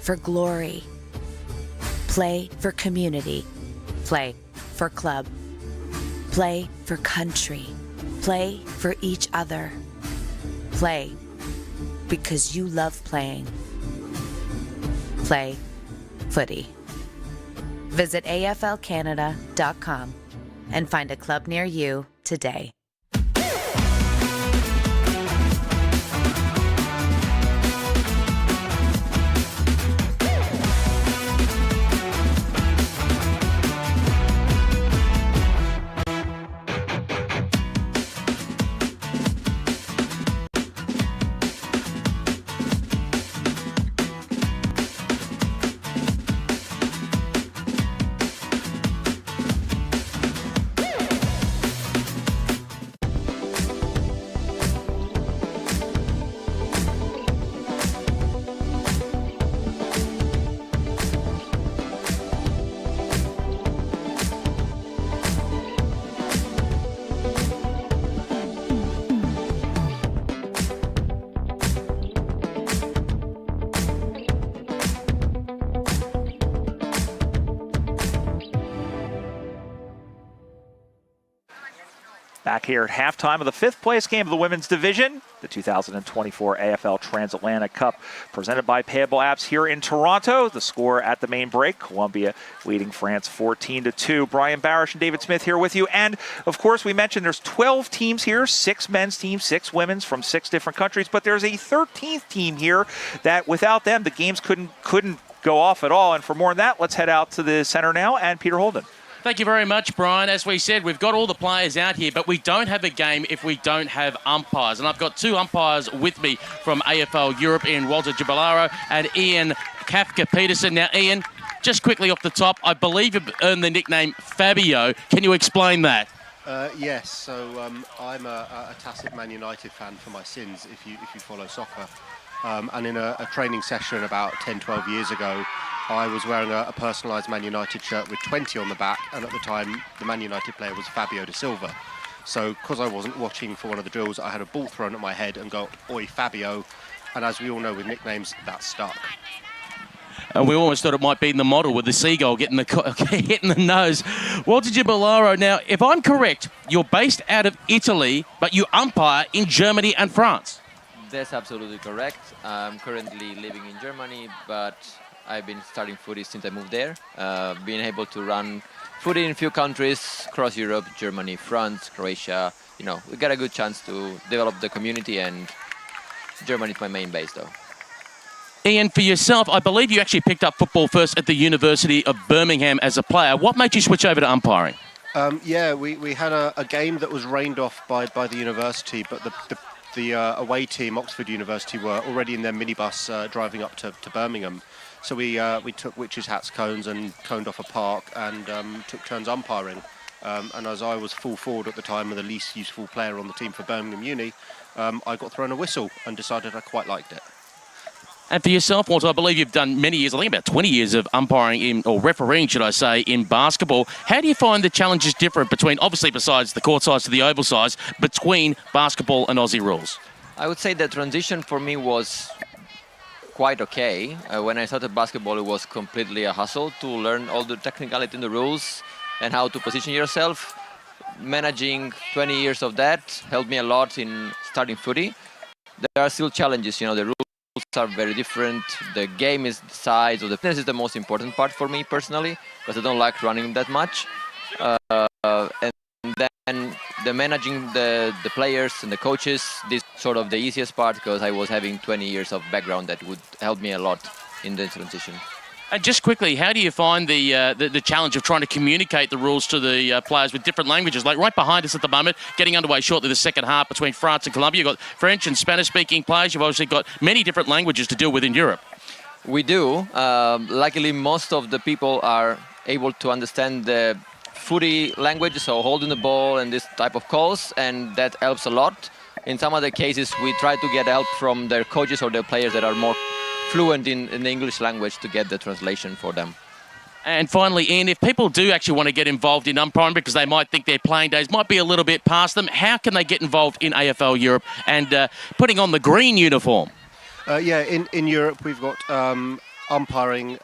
for glory. Play for community. Play for club. Play for country. Play for each other. Play because you love playing. Play footy. Visit aflcanada.com and find a club near you today. Back here at halftime of the fifth place game of the women's division, the 2024 AFL Transatlantic Cup, presented by Payable Apps here in Toronto. The score at the main break, Colombia leading France 14-2. Brian Barish and David Smith here with you. And, of course, we mentioned there's 12 teams here, 6 men's teams, 6 women's from 6 different countries. But there's a 13th team here that without them, the games couldn't go off at all. And for more on that, let's head out to the center now and Peter Holden. Thank you very much, Brian. As we said, we've got all the players out here, but we don't have a game if we don't have umpires. And I've got 2 umpires with me from AFL Europe, Ian Walter Gibellaro and Ian Kafka Peterson. Now, Ian, just quickly off the top, I believe you've earned the nickname Fabio. Can you explain that? Yes, so I'm a tacit Man United fan for my sins, if you follow soccer. And in a training session about 10, 12 years ago, I was wearing a personalised Man United shirt with 20 on the back, and at the time, the Man United player was Fabio da Silva. So, because I wasn't watching for one of the drills, I had a ball thrown at my head and go, "Oi, Fabio." And as we all know with nicknames, that stuck. And we almost thought it might be in the model with the seagull getting hitting the nose. Walter Gibellaro, now, if I'm correct, you're based out of Italy, but you umpire in Germany and France. That's absolutely correct. I'm currently living in Germany, but I've been starting footy since I moved there. Being able to run footy in a few countries across Europe, Germany, France, Croatia. You know, we got a good chance to develop the community, and Germany is my main base, though. Ian, for yourself, I believe you actually picked up football first at the University of Birmingham as a player. What made you switch over to umpiring? Yeah, we had a game that was rained off by the university, but the away team, Oxford University, were already in their minibus driving up to Birmingham. So we took witches' hats, cones, and coned off a park and took turns umpiring. And as I was full forward at the time and the least useful player on the team for Birmingham Uni, I got thrown a whistle and decided I quite liked it. And for yourself, Walter, I believe you've done many years, I think about 20 years of umpiring, or refereeing, should I say, in basketball. How do you find the challenges different between, obviously besides the court size to the oval size, between basketball and Aussie rules? I would say the transition for me was quite okay. When I started basketball, it was completely a hustle to learn all the technicality in the rules and how to position yourself. Managing 20 years of that helped me a lot in starting footy. There are still challenges, you know, the rules are very different. The game is the size, or the fitness is the most important part for me personally, because I don't like running that much. And then the managing the players and the coaches, this sort of the easiest part, because I was having 20 years of background that would help me a lot in the transition. And just quickly, how do you find the challenge of trying to communicate the rules to the players with different languages? Like right behind us at the moment, getting underway shortly the second half between France and Colombia. You've got French and Spanish-speaking players. You've obviously got many different languages to deal with in Europe. We do. Luckily, most of the people are able to understand the footy language, so holding the ball and this type of calls, and that helps a lot. In some other cases, we try to get help from their coaches or their players that are more fluent in the English language to get the translation for them. And finally, Ian, if people do actually want to get involved in umpiring because they might think their playing days might be a little bit past them, how can they get involved in AFL Europe and putting on the green uniform? Yeah, in Europe we've got umpiring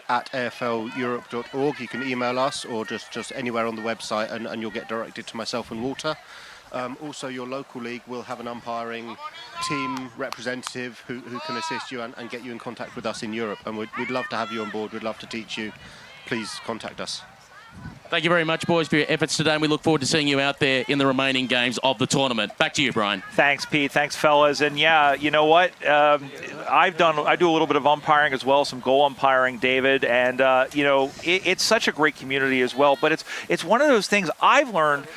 at afleurope.org. You can email us or just anywhere on the website and you'll get directed to myself and Walter. Also, your local league will have an umpiring team representative who can assist you and get you in contact with us in Europe. And we'd love to have you on board. We'd love to teach you. Please contact us. Thank you very much, boys, for your efforts today, and we look forward to seeing you out there in the remaining games of the tournament. Back to you, Brian. Thanks, Pete. Thanks, fellas. And yeah, you know what? I do a little bit of umpiring as well, some goal umpiring, David. And it's such a great community as well. But it's one of those things I've learned.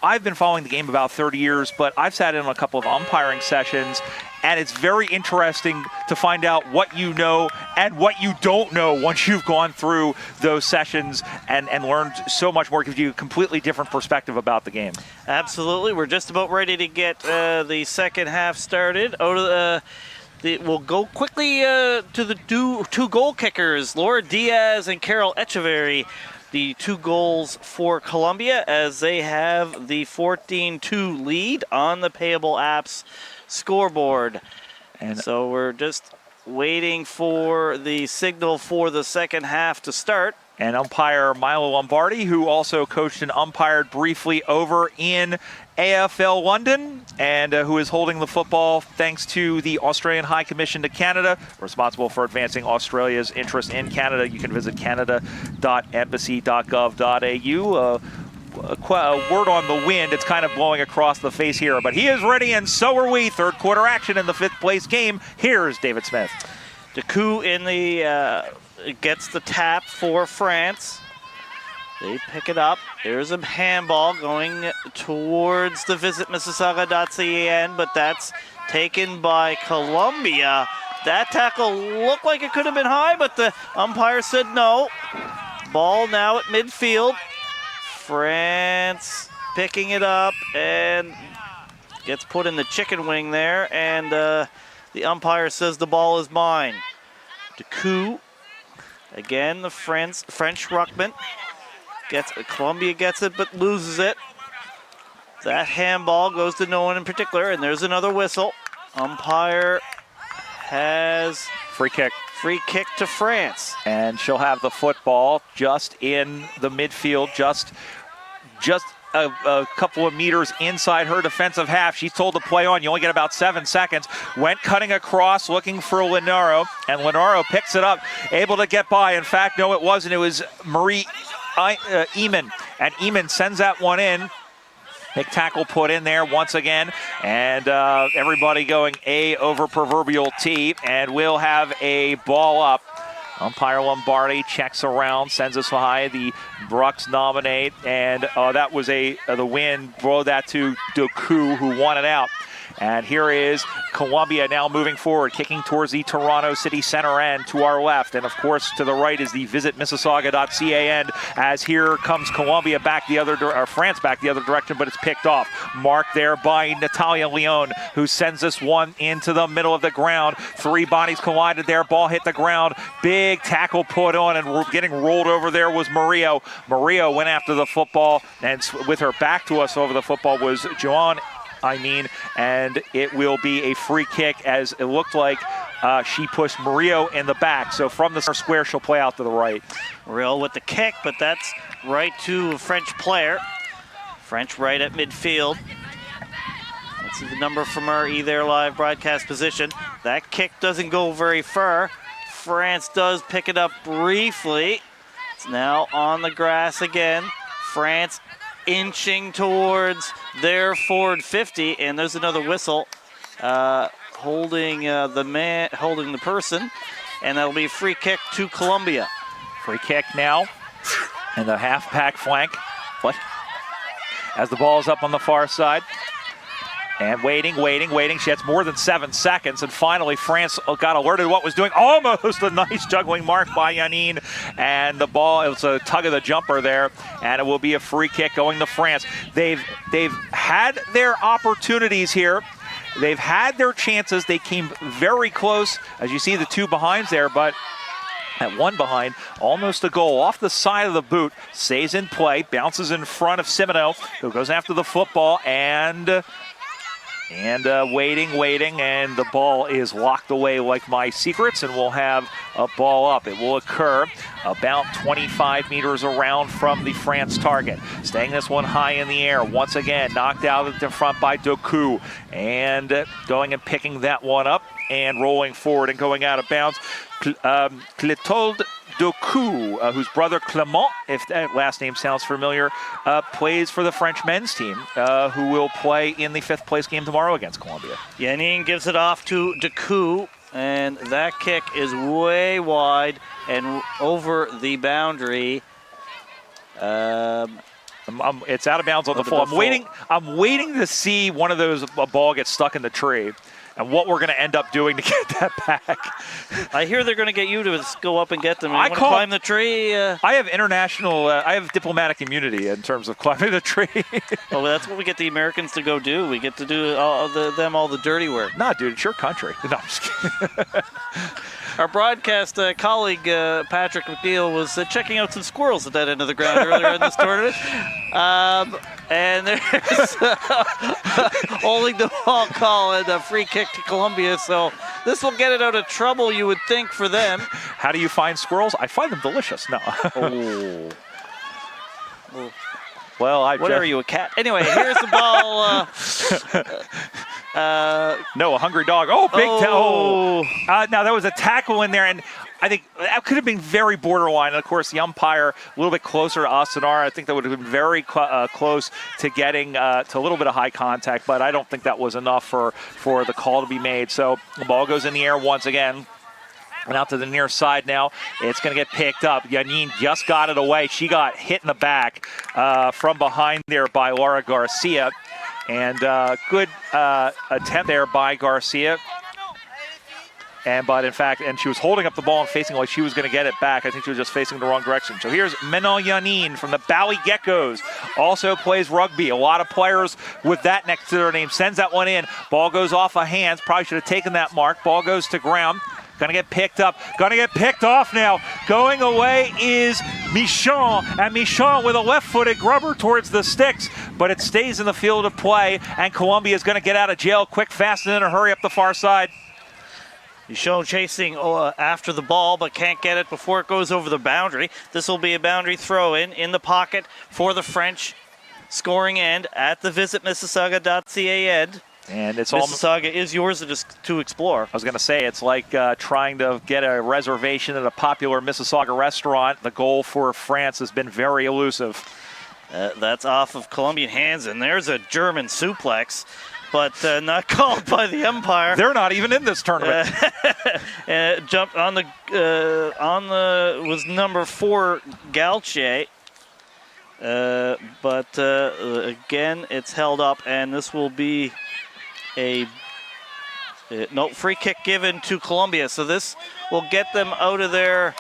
I've been following the game about 30 years, but I've sat in on a couple of umpiring sessions, and it's very interesting to find out what you know and what you don't know once you've gone through those sessions and learned so much more. It gives you a completely different perspective about the game. Absolutely. We're just about ready to get the second half started. We'll go quickly to the two goal kickers, Laura Diaz and Carol Echeverry. The 2 goals for Colombia as they have the 14-2 lead on the Payable app's scoreboard. And so we're just waiting for the signal for the second half to start. And umpire Milo Lombardi, who also coached and umpired briefly over in AFL London, and who is holding the football thanks to the Australian High Commission to Canada, responsible for advancing Australia's interest in Canada. You can visit canada.embassy.gov.au. A word on the wind. It's kind of blowing across the face here, but he is ready, and so are we. Third quarter action in the 5th place game. Here's David Smith. Decoux in the gets the tap for France. They pick it up. There's a handball going towards the visitmississauga.ca end, but that's taken by Colombia. That tackle looked like it could have been high, but the umpire said no. Ball now at midfield. France picking it up and gets put in the chicken wing there, and the umpire says the ball is mine. Decoux, again, the French ruckman. Colombia gets it but loses it. That handball goes to no one in particular, and there's another whistle. Umpire has free kick to France. And she'll have the football just in the midfield, just a couple of meters inside her defensive half. She's told to play on. You only get about 7 seconds. Went cutting across, looking for Lenaro, and Lenaro picks it up, able to get by. In fact, no, it wasn't. It was Marie Eamon, and Eamon sends that one in. Big tackle put in there once again, and everybody going A over proverbial T, and we'll have a ball up. Umpire Lombardi checks around, sends us high. The Brucks nominate, and that was the win. Throw that to Decoux, who won it out. And here is Colombia now moving forward, kicking towards the Toronto City Center end to our left. And, of course, to the right is the visitmississauga.ca end, as here comes Colombia back the other or France back the other direction, but it's picked off. Marked there by Natalia Leon, who sends this one into the middle of the ground. 3 bodies collided there. Ball hit the ground. Big tackle put on, and getting rolled over there was Murillo. Murillo went after the football, and with her back to us over the football was Joan, and it will be a free kick, as it looked like she pushed Murillo in the back. So from the square, she'll play out to the right. Murillo with the kick, but that's right to a French player. French right at midfield. Let's see the number from our there live broadcast position. That kick doesn't go very far. France does pick it up briefly. It's now on the grass again. France inching towards their forward 50, and there's another whistle holding the person, and that'll be a free kick to Colombia. Free kick now, and the half-back flank. As the ball is up on the far side. And waiting. She has more than 7 seconds. And finally, France got alerted what was doing. Almost a nice juggling mark by Janine. And the ball, it was a tug of the jumper there. And it will be a free kick going to France. They've had their opportunities here. They've had their chances. They came very close. As you see, the 2 behinds there, but at 1 behind, almost a goal. Off the side of the boot, stays in play, bounces in front of Simino, who goes after the football, and And waiting, and the ball is locked away like my secrets, and we'll have a ball up. It will occur about 25 meters around from the France target. Staying this one high in the air. Once again, knocked out at the front by Doku. And going and picking that one up and rolling forward and going out of bounds. Clétold Doku, whose brother Clément, if that last name sounds familiar, plays for the French men's team, who will play in the 5th place game tomorrow against Colombia. Yanin gives it off to Doku, and that kick is way wide and over the boundary. It's out of bounds on the full. I'm waiting to see one of those, a ball get stuck in the tree, and what we're going to end up doing to get that back. I hear they're going to get you to go up and get them. You want to climb the tree? I have I have diplomatic immunity in terms of climbing the tree. Well, that's what we get the Americans to go do. We get to do all the dirty work. Nah, dude, it's your country. No, I'm just kidding. Our broadcast colleague, Patrick McNeil, was checking out some squirrels at that end of the ground earlier in this tournament. And there's holding the ball call and a free kick to Colombia. So this will get it out of trouble, you would think, for them. How do you find squirrels? I find them delicious. No. Oh. Well, what are you, a cat? Anyway, here's the ball. No, a hungry dog. Oh, big oh. Now, there was a tackle in there, and I think that could have been very borderline. And of course, the umpire a little bit closer to Asanar. I think that would have been very close to getting to a little bit of high contact, but I don't think that was enough for the call to be made. So the ball goes in the air once again. And out to the near side now. It's going to get picked up. Yanin just got it away. She got hit in the back from behind there by Laura Garcia. And good attempt there by Garcia. But in fact, she was holding up the ball and facing like she was going to get it back. I think she was just facing the wrong direction. So here's Menon Yanin from the Bali Geckos. Also plays rugby. A lot of players with that next to their name. Sends that one in. Ball goes off of hands. Probably should have taken that mark. Ball goes to ground. Going to get picked up. Going to get picked off now. Going away is Michon. And Michon with a left-footed grubber towards the sticks. But it stays in the field of play. And Colombia is going to get out of jail quick, fast, and in a hurry up the far side. Michon chasing after the ball, but can't get it before it goes over the boundary. This will be a boundary throw-in in the pocket for the French scoring end at the visitmississauga.ca end. And it's Mississauga is yours to explore. I was going to say, it's like trying to get a reservation at a popular Mississauga restaurant. The goal for France has been very elusive. That's off of Colombian hands, and there's a German suplex, but not called by the umpire. They're not even in this tournament. Jumped on the was number 4 Galche. But again, it's held up, and this will be no free kick given to Colombia. So this will get them out of their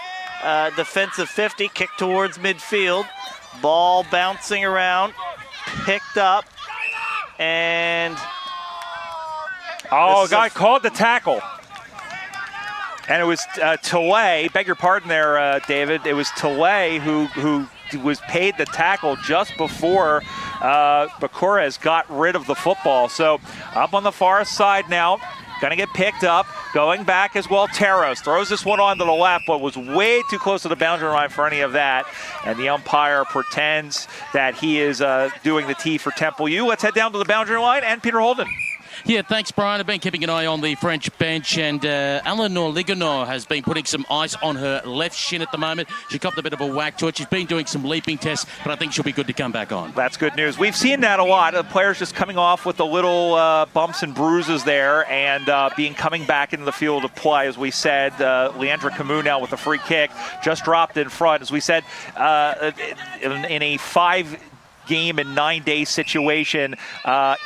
defensive 50, kick towards midfield. Ball bouncing around, picked up, and guy called the tackle. And it was Tilley, beg your pardon there, David. It was Tilley who was paid the tackle just before Bacores got rid of the football. So up on the far side now, going to get picked up. Going back as well, Terros throws this one on to the left, but was way too close to the boundary line for any of that. And the umpire pretends that he is doing the T for Temple U. Let's head down to the boundary line and Peter Holden. Yeah, thanks, Brian. I've been keeping an eye on the French bench, and Eleanor Ligonot has been putting some ice on her left shin at the moment. She copped a bit of a whack to it. She's been doing some leaping tests, but I think she'll be good to come back on. That's good news. We've seen that a lot. The players just coming off with the little bumps and bruises there and coming back into the field of play. As we said, Leandra Camus now with a free kick, just dropped in front. As we said, in a 5-game and 9-day situation,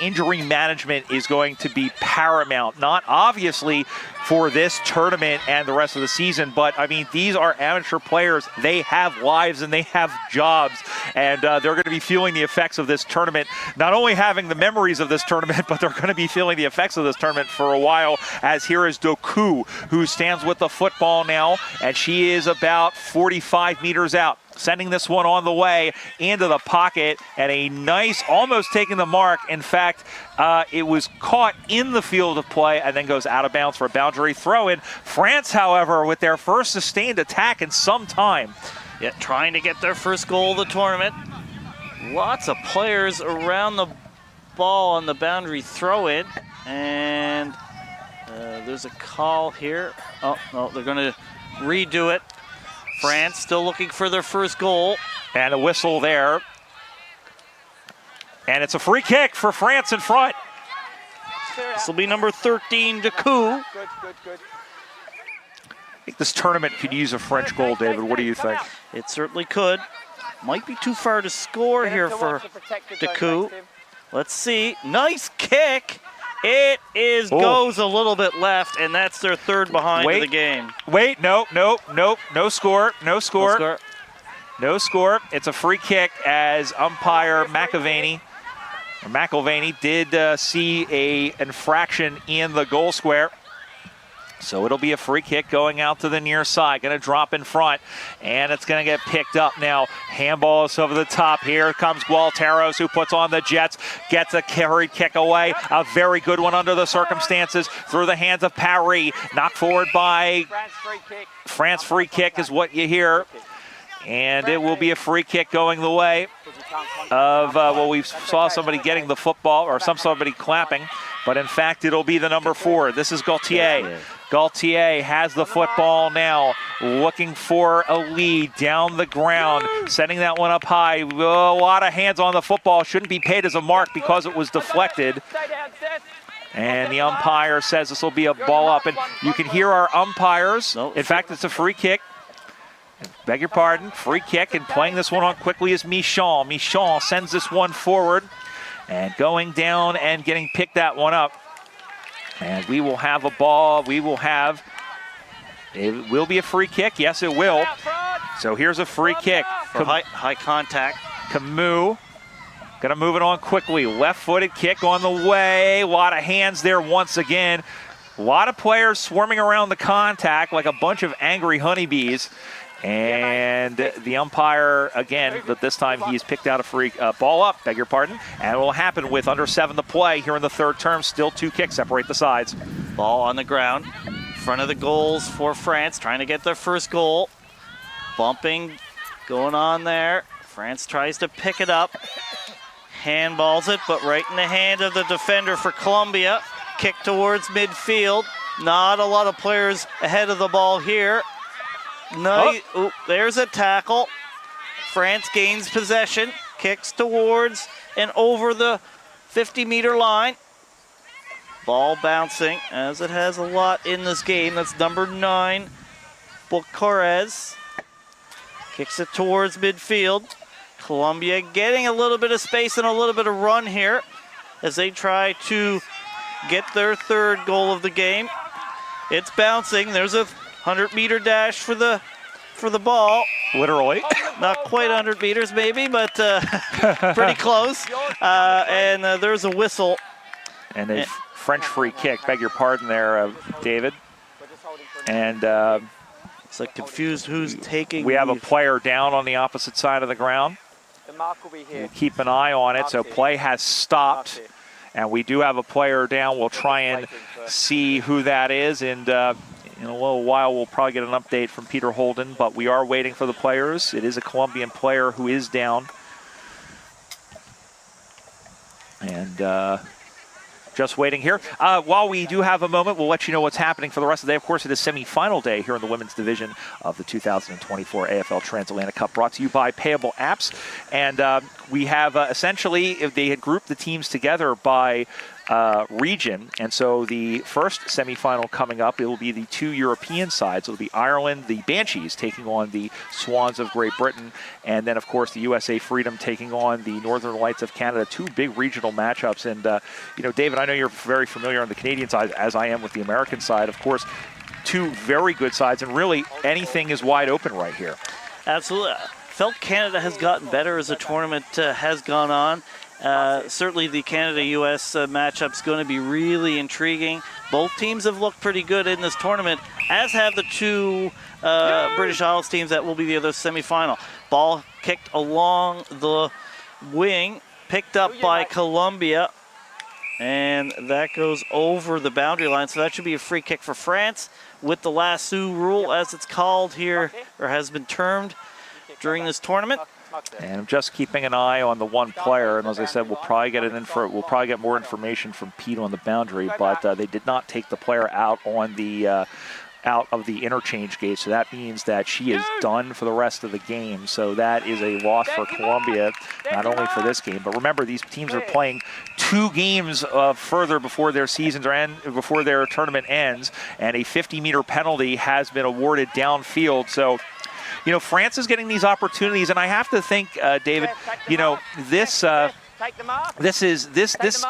injury management is going to be paramount. Not obviously for this tournament and the rest of the season, but I mean, these are amateur players. They have lives and they have jobs, and they're going to be feeling the effects of this tournament. Not only having the memories of this tournament, but they're going to be feeling the effects of this tournament for a while. As here is Doku, who stands with the football now, and she is about 45 meters out. sending this one on the way into the pocket, and a nice, almost taking the mark. In fact, it was caught in the field of play and then goes out of bounds for a boundary throw-in. France, however, with their first sustained attack in some time. Yeah, trying to get their first goal of the tournament. Lots of players around the ball on the boundary throw-in, and there's a call here. Oh, no, they're going to redo it. France still looking for their first goal. And a whistle there. And it's a free kick for France in front. This will be number 13, Decoux. I think this tournament could use a French goal, David. What do you think? It certainly could. Might be too far to score here for Decoux. Let's see. Nice kick. It is goes a little bit left, and that's their third behind of the game. Wait, no score. No score. It's a free kick as umpire McIlvaney did see a infraction in the goal square. So it'll be a free kick going out to the near side. Going to drop in front, and it's going to get picked up now. Handball is over the top. Here comes Gualteros, who puts on the Jets, gets a carried kick away. A very good one under the circumstances through the hands of Paris. Knocked forward by France. Free kick is what you hear. And it will be a free kick going the way of, we saw somebody getting the football, or somebody clapping, but in fact it'll be the number 4. This is Gaultier. Gaultier has the football now, looking for a lead down the ground, sending that one up high. A lot of hands on the football. Shouldn't be paid as a mark because it was deflected. And the umpire says this will be a ball up. And you can hear our umpires. In fact, it's a free kick. Beg your pardon, free kick, and playing this one on quickly is Michon. Michon sends this one forward and going down and getting picked that one up. And we will have a ball. It will be a free kick. Yes, it will. So here's a free kick. For high contact. Camus gonna move it on quickly. Left-footed kick on the way. A lot of hands there once again. A lot of players swarming around the contact like a bunch of angry honeybees. And the umpire, again, but this time he's picked out a free ball up, beg your pardon. And it will happen with under 7 to play here in the third term. Still 2 kicks separate the sides. Ball on the ground. In front of the goals for France, trying to get their first goal. Bumping going on there. France tries to pick it up. Handballs it, but right in the hand of the defender for Colombia. Kick towards midfield. Not a lot of players ahead of the ball here. Nice. Oh, there's a tackle. France gains possession, kicks towards and over the 50-meter line. Ball bouncing, as it has a lot in this game. That's number 9, Bucharez. Kicks it towards midfield. Colombia getting a little bit of space and a little bit of run here as they try to get their third goal of the game. It's bouncing. There's a 100-meter dash for the ball. Literally. Not quite 100 meters maybe, but pretty close. And there's a whistle. And a French free kick. Beg your pardon there, David. And it's like confused who's taking. We have a player down on the opposite side of the ground. We'll keep an eye on it. So play has stopped. And we do have a player down. We'll try and see who that is. And in a little while, we'll probably get an update from Peter Holden. But we are waiting for the players. It is a Colombian player who is down. And just waiting here. While we do have a moment, we'll let you know what's happening for the rest of the day. Of course, it is semi-final day here in the women's division of the 2024 AFL Transatlantic Cup, brought to you by Payable Apps. And we have essentially, if they had grouped the teams together by region, and so the first semifinal coming up, it will be the 2 European sides. It will be Ireland, the Banshees, taking on the Swans of Great Britain, and then, of course, the USA Freedom taking on the Northern Lights of Canada. 2 big regional matchups. And, you know, David, I know you're very familiar on the Canadian side, as I am with the American side. Of course, 2 very good sides, and really anything is wide open right here. Absolutely. Felt Canada has gotten better as the tournament has gone on. Certainly the Canada-U.S. matchup's going to be really intriguing. Both teams have looked pretty good in this tournament, as have the two British Isles teams that will be the other semifinal. Ball kicked along the wing, picked up by Colombia, and that goes over the boundary line. So that should be a free kick for France with the lasso rule, as it's called here, or has been termed during this tournament. And I'm just keeping an eye on the one player, and as I said, we'll probably get we'll probably get more information from Pete on the boundary, but they did not take the player out on the out of the interchange gate, so that means that she is done for the rest of the game. So that is a loss for Colombia, not only for this game, but remember these teams are playing 2 games further before their seasons are before their tournament ends, and a 50-meter penalty has been awarded downfield. So, you know, France is getting these opportunities, and I have to think, David, you know, this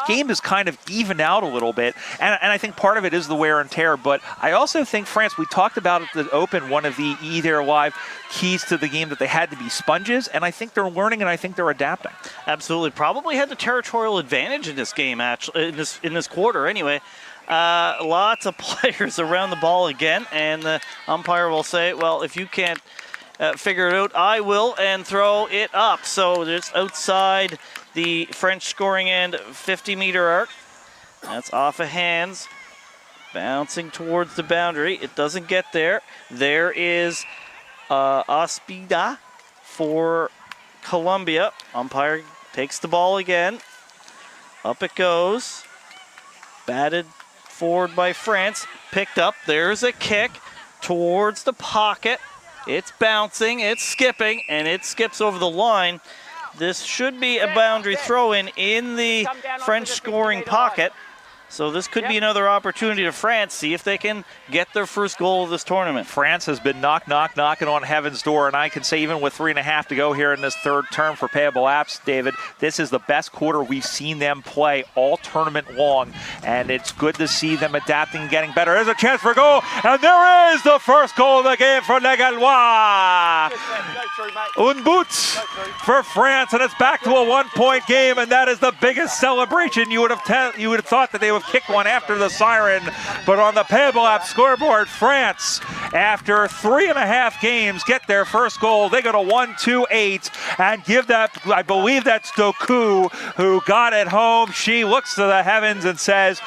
game is kind of evened out a little bit, and I think part of it is the wear and tear, but I also think France, we talked about at the Open, one of the either live keys to the game that they had to be sponges, and I think they're learning and I think they're adapting. Absolutely. Probably had the territorial advantage in this game, actually, in this quarter anyway. Lots of players around the ball again, and the umpire will say, well, if you can't figure it out, I will, and throw it up. So there's outside the French scoring end 50-meter arc. That's off of hands, bouncing towards the boundary. It doesn't get there. There is Ospina for Colombia. Umpire takes the ball again. Up it goes. Batted forward by France. Picked up. There's a kick towards the pocket. It's bouncing, it's skipping, and it skips over the line. This should be a boundary throw-in in the French scoring pocket. So this could be another opportunity to France, see if they can get their first goal of this tournament. France has been knocking on heaven's door, and I can say even with 3.5 to go here in this third term for Payable Apps, David, this is the best quarter we've seen them play all tournament long, and it's good to see them adapting and getting better. There's a chance for a goal, and there is the first goal of the game for Les Gallois. Un but for France, and it's back to a 1-point game, and that is the biggest celebration. You would have thought that they would kick one after the siren, but on the Payable app scoreboard, France, after 3.5 games, get their first goal. They go to 1-2-8 and give that, I believe that's Doku, who got it home. She looks to the heavens and says,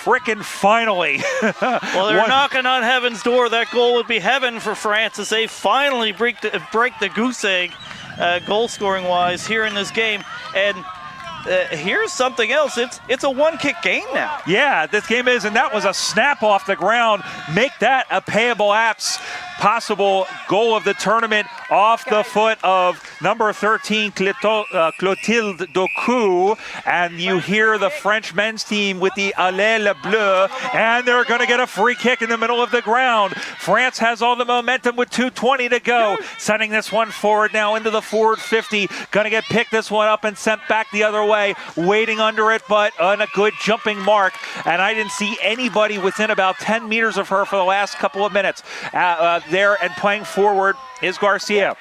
frickin' finally. Well, they're knocking on heaven's door. That goal would be heaven for France as they finally break the goose egg goal-scoring wise here in this game. And here's something else. It's a one-kick game now. Yeah, this game is, and that was a snap off the ground. Make that a Payable Apps possible goal of the tournament off the foot of number 13, Clotilde Doku. And you hear the French men's team with the Allez le Bleu, and they're going to get a free kick in the middle of the ground. France has all the momentum with 2:20 to go. Sending this one forward now into the forward 50. Going to get picked this one up and sent back the other way. Waiting under it, but on a good jumping mark. And I didn't see anybody within about 10 meters of her for the last couple of minutes. There and playing forward is Garcia.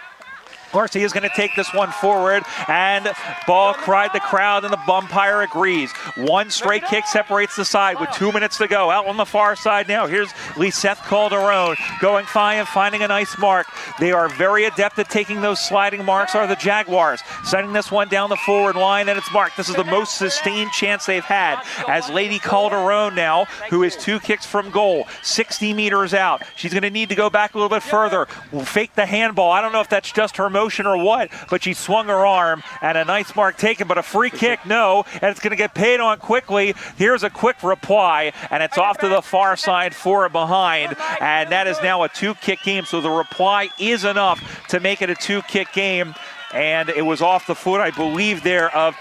Garcia is going to take this one forward, and ball cried the crowd, and the umpire agrees. One straight kick separates the side with 2 minutes to go. Out on the far side now, here's Lisette Calderon going fine and finding a nice mark. They are very adept at taking those sliding marks, are the Jaguars. Sending this one down the forward line, and it's marked. This is the most sustained chance they've had, as Lady Calderon now, who is 2 kicks from goal, 60 meters out. She's going to need to go back a little bit further. Will fake the handball. I don't know if that's just her motion or what, but she swung her arm, and a nice mark taken, but a free kick, no, and it's going to get paid on quickly. Here's a quick reply, and it's off to the far side for a behind, and that is now a 2-kick game, so the reply is enough to make it a 2-kick game. And it was off the foot, I believe, there of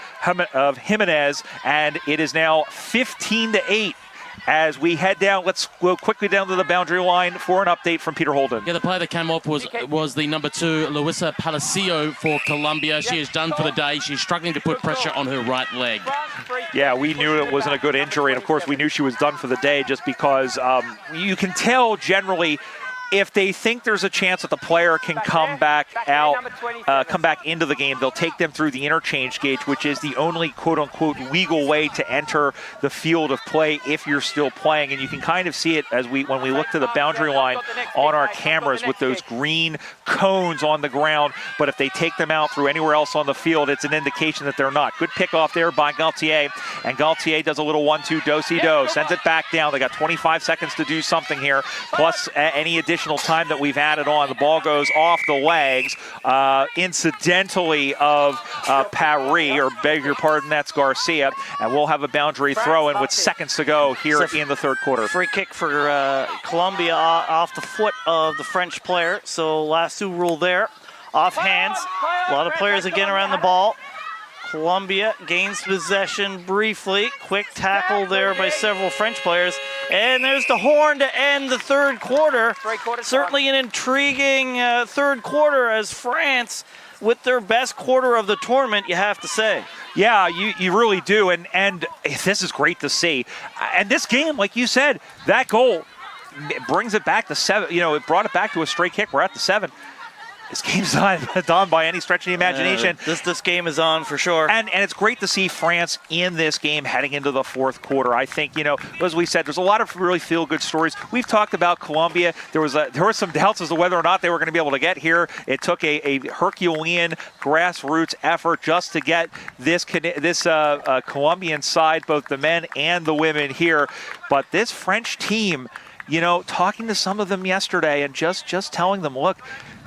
Jimenez, and it is now 15-8. As we head down, let's go quickly down to the boundary line for an update from Peter Holden. Yeah, the player that came off was the number 2, Luisa Palacio for Colombia. She is done for the day. She's struggling to put pressure on her right leg. Yeah, we knew it wasn't a good injury, and of course we knew she was done for the day just because you can tell generally if they think there's a chance that the player can come back into the game, they'll take them through the interchange gate, which is the only quote-unquote legal way to enter the field of play if you're still playing. And you can kind of see it when we look to the boundary line on our cameras with those green cones on the ground. But if they take them out through anywhere else on the field, it's an indication that they're not. Good pickoff there by Gaultier, and Gaultier does a little 1-2 do-si-do, sends it back down. They got 25 seconds to do something here, plus any additional time that we've added on. The ball goes off the legs, incidentally, of Paris, or beg your pardon, that's Garcia, and we'll have a boundary throw-in with seconds to go here in the third quarter. Free kick for Colombia off the foot of the French player, so last two rule there. Off hands, a lot of players again around the ball. Colombia gains possession briefly. Quick tackle there by several French players. And there's the horn to end the third quarter. Certainly an intriguing third quarter as France, with their best quarter of the tournament, you have to say. Yeah, you really do. And this is great to see. And this game, like you said, that goal brings it back to 7. You know, it brought it back to a straight kick. We're at the 7. This game's not on by any stretch of the imagination. This game is on for sure. And it's great to see France in this game heading into the fourth quarter. I think, you know, as we said, there's a lot of really feel-good stories. We've talked about Colombia. There were some doubts as to whether or not they were going to be able to get here. It took a Herculean grassroots effort just to get this Colombian side, both the men and the women here. But this French team, you know, talking to some of them yesterday and just telling them, look,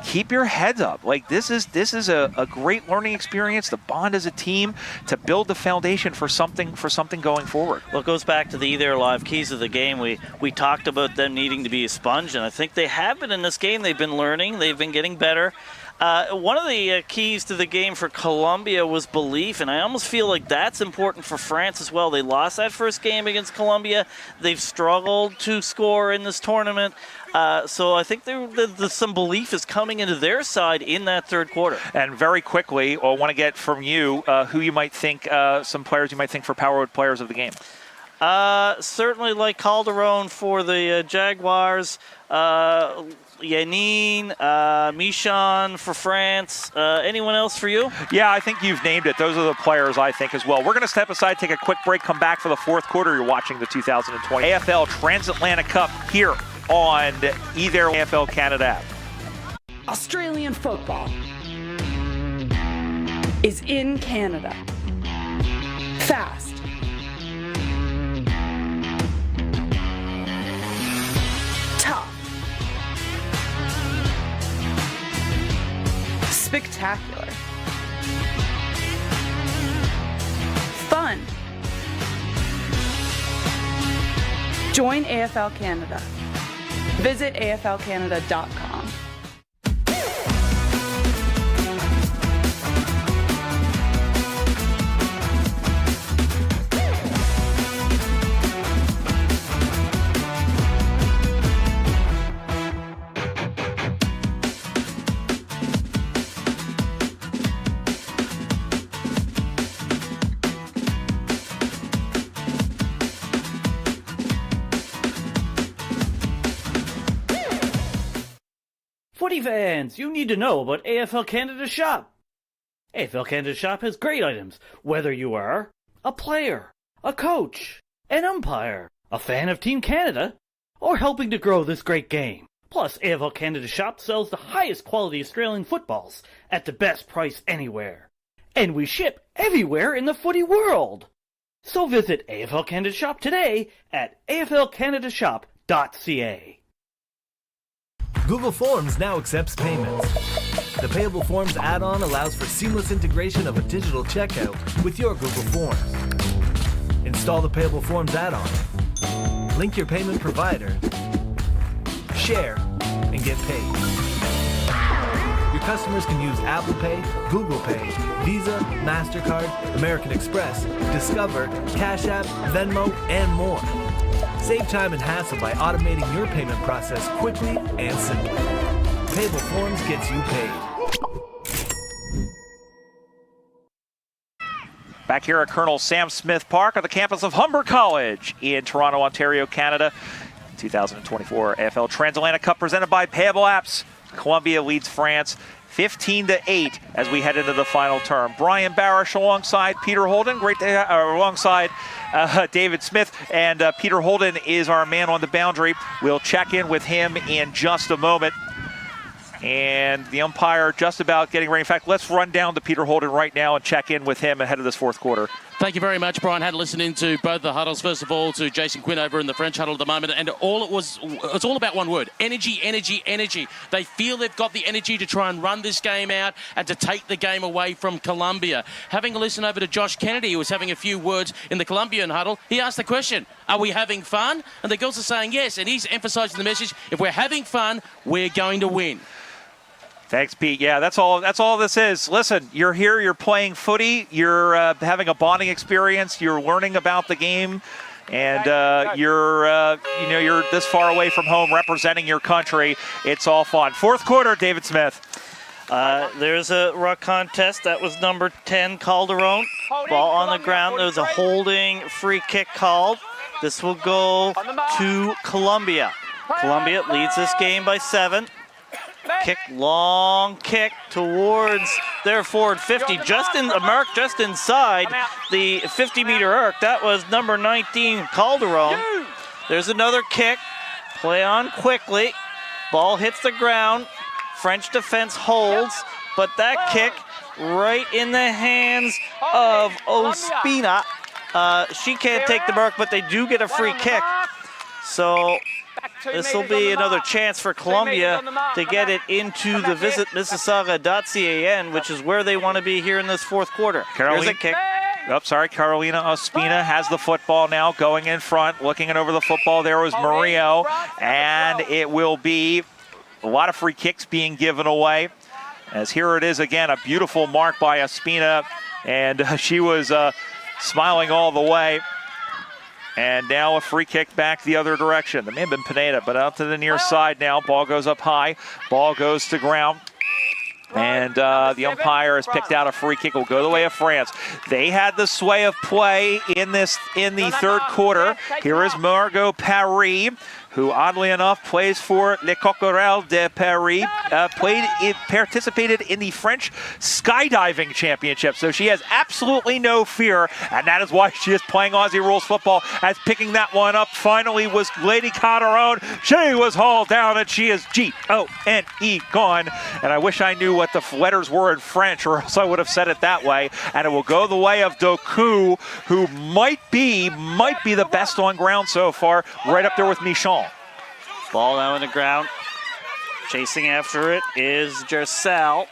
keep your heads up. Like, this is a great learning experience to bond as a team, to build the foundation for something going forward. Well, it goes back to the either live keys of the game. We talked about them needing to be a sponge, and I think they have been in this game. They've been learning. They've been getting better. One of the keys to the game for Colombia was belief, and I almost feel like that's important for France as well. They lost that first game against Colombia. They've struggled to score in this tournament. So I think some belief is coming into their side in that third quarter. And very quickly, I want to get from you who you might think, some players you might think for Powerwood players of the game. Certainly like Calderon for the Jaguars. Yanin, Michon for France. Anyone else for you? Yeah, I think you've named it. Those are the players I think as well. We're going to step aside, take a quick break, come back for the fourth quarter. You're watching the 2020 AFL Transatlantic Cup here on either AFL Canada app. Australian football is in Canada. Fast. Tough. Spectacular. Fun. Join AFL Canada. Visit aflcanada.com. Footy fans, you need to know about AFL Canada Shop. AFL Canada Shop has great items, whether you are a player, a coach, an umpire, a fan of Team Canada, or helping to grow this great game. Plus, AFL Canada Shop sells the highest quality Australian footballs at the best price anywhere. And we ship everywhere in the footy world. So visit AFL Canada Shop today at aflcanadashop.ca. Google Forms now accepts payments. The Payable Forms add-on allows for seamless integration of a digital checkout with your Google Forms. Install the Payable Forms add-on, link your payment provider, share, and get paid. Your customers can use Apple Pay, Google Pay, Visa, MasterCard, American Express, Discover, Cash App, Venmo, and more. Save time and hassle by automating your payment process quickly and simply. Payable Forms gets you paid. Back here at Colonel Sam Smith Park on the campus of Humber College in Toronto, Ontario, Canada. 2024 AFL Transatlantic Cup presented by Payable Apps. Colombia leads France 15-8 as we head into the final term. Brian Barish alongside Peter Holden, alongside David Smith, and Peter Holden is our man on the boundary. We'll check in with him in just a moment. And the umpire just about getting ready. In fact, let's run down to Peter Holden right now and check in with him ahead of this fourth quarter. Thank you very much, Brian. Had to listen into both the huddles. First of all, to Jason Quinn over in the French huddle at the moment. And it's all about one word: energy, energy, energy. They feel they've got the energy to try and run this game out and to take the game away from Colombia. Having a listen over to Josh Kennedy, who was having a few words in the Colombian huddle, he asked the question, are we having fun? And the girls are saying yes. And he's emphasizing the message, if we're having fun, we're going to win. Thanks, Pete. Yeah, that's all this is. Listen, you're here, you're playing footy, you're having a bonding experience, you're learning about the game, and you're this far away from home representing your country. It's all fun. Fourth quarter, David Smith. There's a ruck contest. That was number 10, Calderon. Ball on the ground. There's a holding free kick called. This will go to Colombia. Colombia leads this game by 7. Kick, long kick towards their forward 50, a mark just inside the 50-meter arc. That was number 19, Calderon. There's another kick, play on quickly. Ball hits the ground. French defense holds, but that kick right in the hands of Ospina. She can't take the mark, but they do get a free kick. So this will be another chance for Colombia to get it into the Visit Mississauga.can, which is where they want to be here in this fourth quarter. Here's a kick. Carolina Ospina has the football now, going in front, looking it over the football. There was Murillo, and it will be a lot of free kicks being given away. As here it is again, a beautiful mark by Ospina, and she was smiling all the way. And now a free kick back the other direction. That may have been Pineda, but out to the near side now. Ball goes up high. Ball goes to ground. And the umpire has picked out a free kick. It will go the way of France. They had the sway of play in the third quarter. Here is Margot Paris, who oddly enough plays for Les Coquerelles de Paris, participated in the French skydiving championship. So she has absolutely no fear, and that is why she is playing Aussie rules football. As picking that one up finally was Lady Calderon. She was hauled down, and she is G-O-N-E, gone. And I wish I knew what the letters were in French, or else I would have said it that way. And it will go the way of Doku, who might be the best on ground so far, right up there with Michon. Ball now in the ground. Chasing after it is Gersal.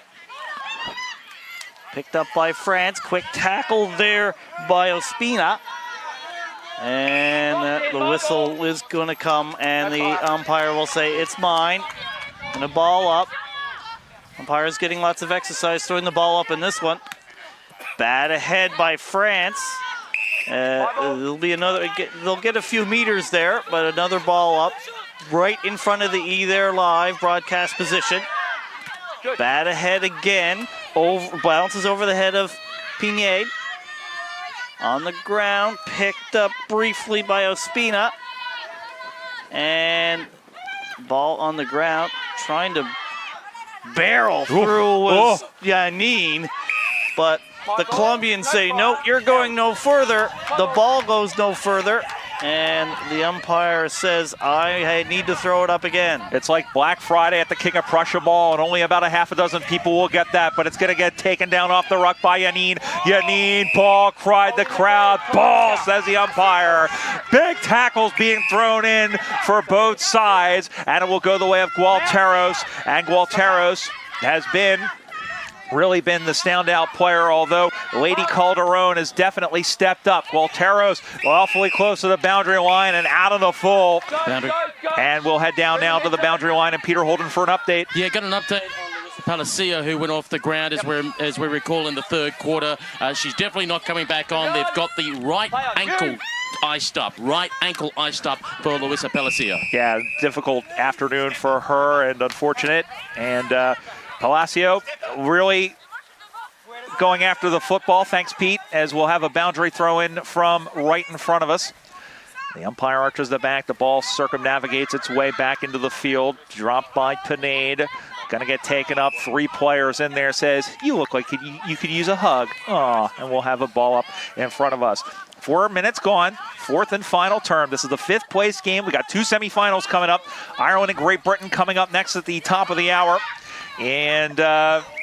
Picked up by France. Quick tackle there by Ospina. And the whistle is going to come, and the umpire will say, it's mine. And the ball up. Umpire's getting lots of exercise, throwing the ball up in this one. Bad ahead by France. There'll be another, they'll get a few meters there, but another ball up. Right in front of the E there, live broadcast position. Bad ahead again. Bounces over the head of Pineda. On the ground, picked up briefly by Ospina. And ball on the ground, trying to barrel through was Yanin. But the Colombians say, no, you're going no further. The ball goes no further. And the umpire says, I need to throw it up again. It's like Black Friday at the King of Prussia Ball, and only about a half a dozen people will get that, but it's going to get taken down off the ruck by Yanin. Yanin, ball, cried the crowd. Ball, says the umpire. Big tackles being thrown in for both sides, and it will go the way of Gualteros. And Gualteros has really been the standout player, although Lady Calderon has definitely stepped up. Gualteros awfully close to the boundary line and out of the full. And we'll head down now to the boundary line and Peter Holden for an update. Yeah, got an update on Palacio, who went off the ground as we recall in the third quarter. She's definitely not coming back on. They've got the right ankle iced up for Luisa Palacio. Yeah, difficult afternoon for her and unfortunate. And Palacio really going after the football. Thanks, Pete, as we'll have a boundary throw in from right in front of us. The umpire arches the back. The ball circumnavigates its way back into the field. Dropped by Pinade. Gonna get taken up. 3 players in there. Says, you look like you could use a hug. Aw, and we'll have a ball up in front of us. 4 minutes gone. 4th and final term. This is the 5th place game. We got 2 semifinals coming up. Ireland and Great Britain coming up next at the top of the hour. And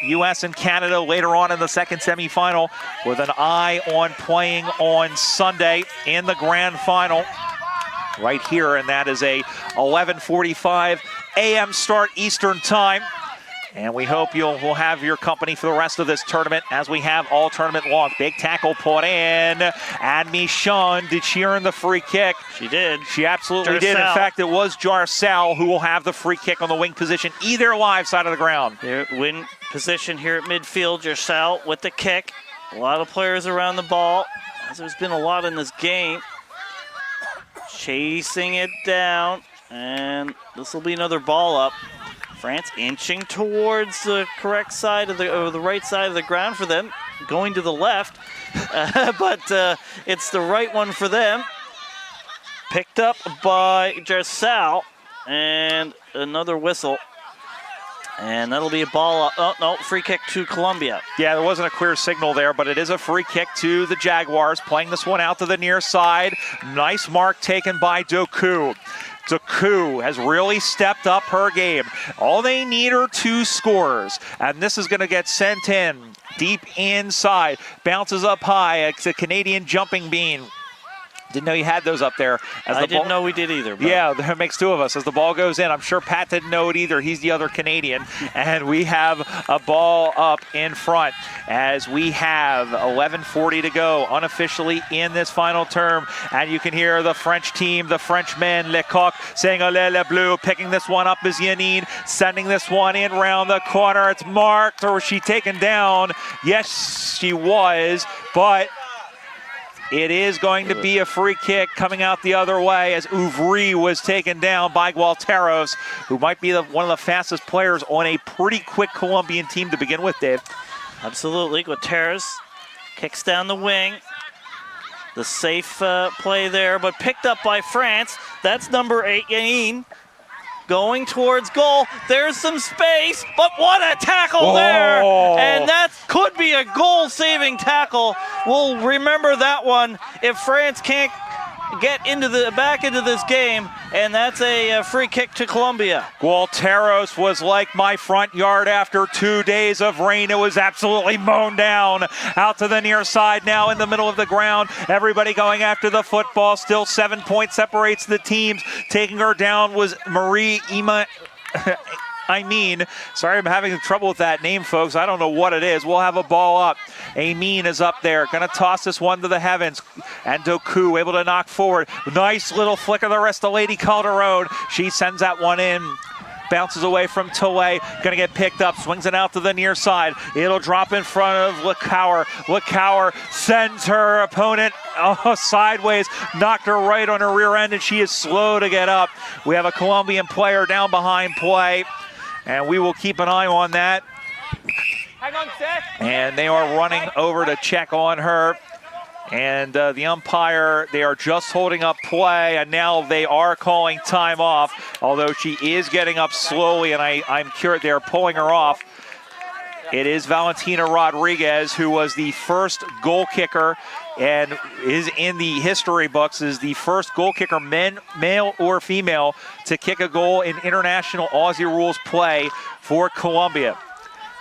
U.S. and Canada later on in the 2nd semifinal, with an eye on playing on Sunday in the grand final right here. And that is a 11:45 a.m. start Eastern time. And we hope we'll have your company for the rest of this tournament, as we have all tournament long. Big tackle put in. And Michon, did she earn the free kick? She did. She absolutely did. In fact, it was Jarcel who will have the free kick on the wing position, either live side of the ground. Wing position here at midfield. Jarcel with the kick. A lot of players around the ball, as there's been a lot in this game. Chasing it down, and this will be another ball up. France inching towards the correct side of the right side of the ground for them, going to the left, but it's the right one for them. Picked up by Jarcel, and another whistle. And that'll be a ball up. Oh, no, free kick to Colombia. Yeah, there wasn't a clear signal there, but it is a free kick to the Jaguars, playing this one out to the near side. Nice mark taken by Doku. Doku has really stepped up her game. All they need are 2 scorers, and this is going to get sent in deep inside. Bounces up high. It's a Canadian jumping bean. Didn't know you had those up there. I didn't know we did either. But. Yeah, that makes 2 of us. As the ball goes in, I'm sure Pat didn't know it either. He's the other Canadian. And we have a ball up in front as we have 11:40 to go unofficially in this final term. And you can hear the French team, the Frenchmen, Le Coq, saying Allez le bleu. Picking this one up is Yanine, sending this one in round the corner. It's marked, or was she taken down? Yes, she was, but it is going to be a free kick coming out the other way, as Ouvry was taken down by Gualteros, who might be one of the fastest players on a pretty quick Colombian team to begin with, Dave. Absolutely. Gualteros kicks down the wing. The safe play there, but picked up by France. That's number 8, Yanine. Going towards goal. There's some space, but what a tackle there! And that could be a goal-saving tackle. We'll remember that one if France can't get back into this game, and that's a free kick to Colombia. Gualteros was like my front yard after 2 days of rain. It was absolutely mown down. Out to the near side now in the middle of the ground. Everybody going after the football. Still 7 points separates the teams. Taking her down was Marie sorry, I'm having trouble with that name, folks. I don't know what it is. We'll have a ball up. Amin is up there. Going to toss this one to the heavens. And Doku able to knock forward. Nice little flick of the wrist to Lady Calderon. She sends that one in. Bounces away from Toé. Going to get picked up. Swings it out to the near side. It'll drop in front of Lecour. Lecour sends her opponent sideways. Knocked her right on her rear end, and she is slow to get up. We have a Colombian player down behind play, and we will keep an eye on that. Hang on, Seth. And they are running over to check on her. And the umpire, they are just holding up play, and now they are calling time off, although she is getting up slowly, and I'm curious, they're pulling her off. It is Valentina Rodriguez, who was the first goal kicker and is in the history books, is the first goal kicker, male or female, to kick a goal in international Aussie rules play for Colombia.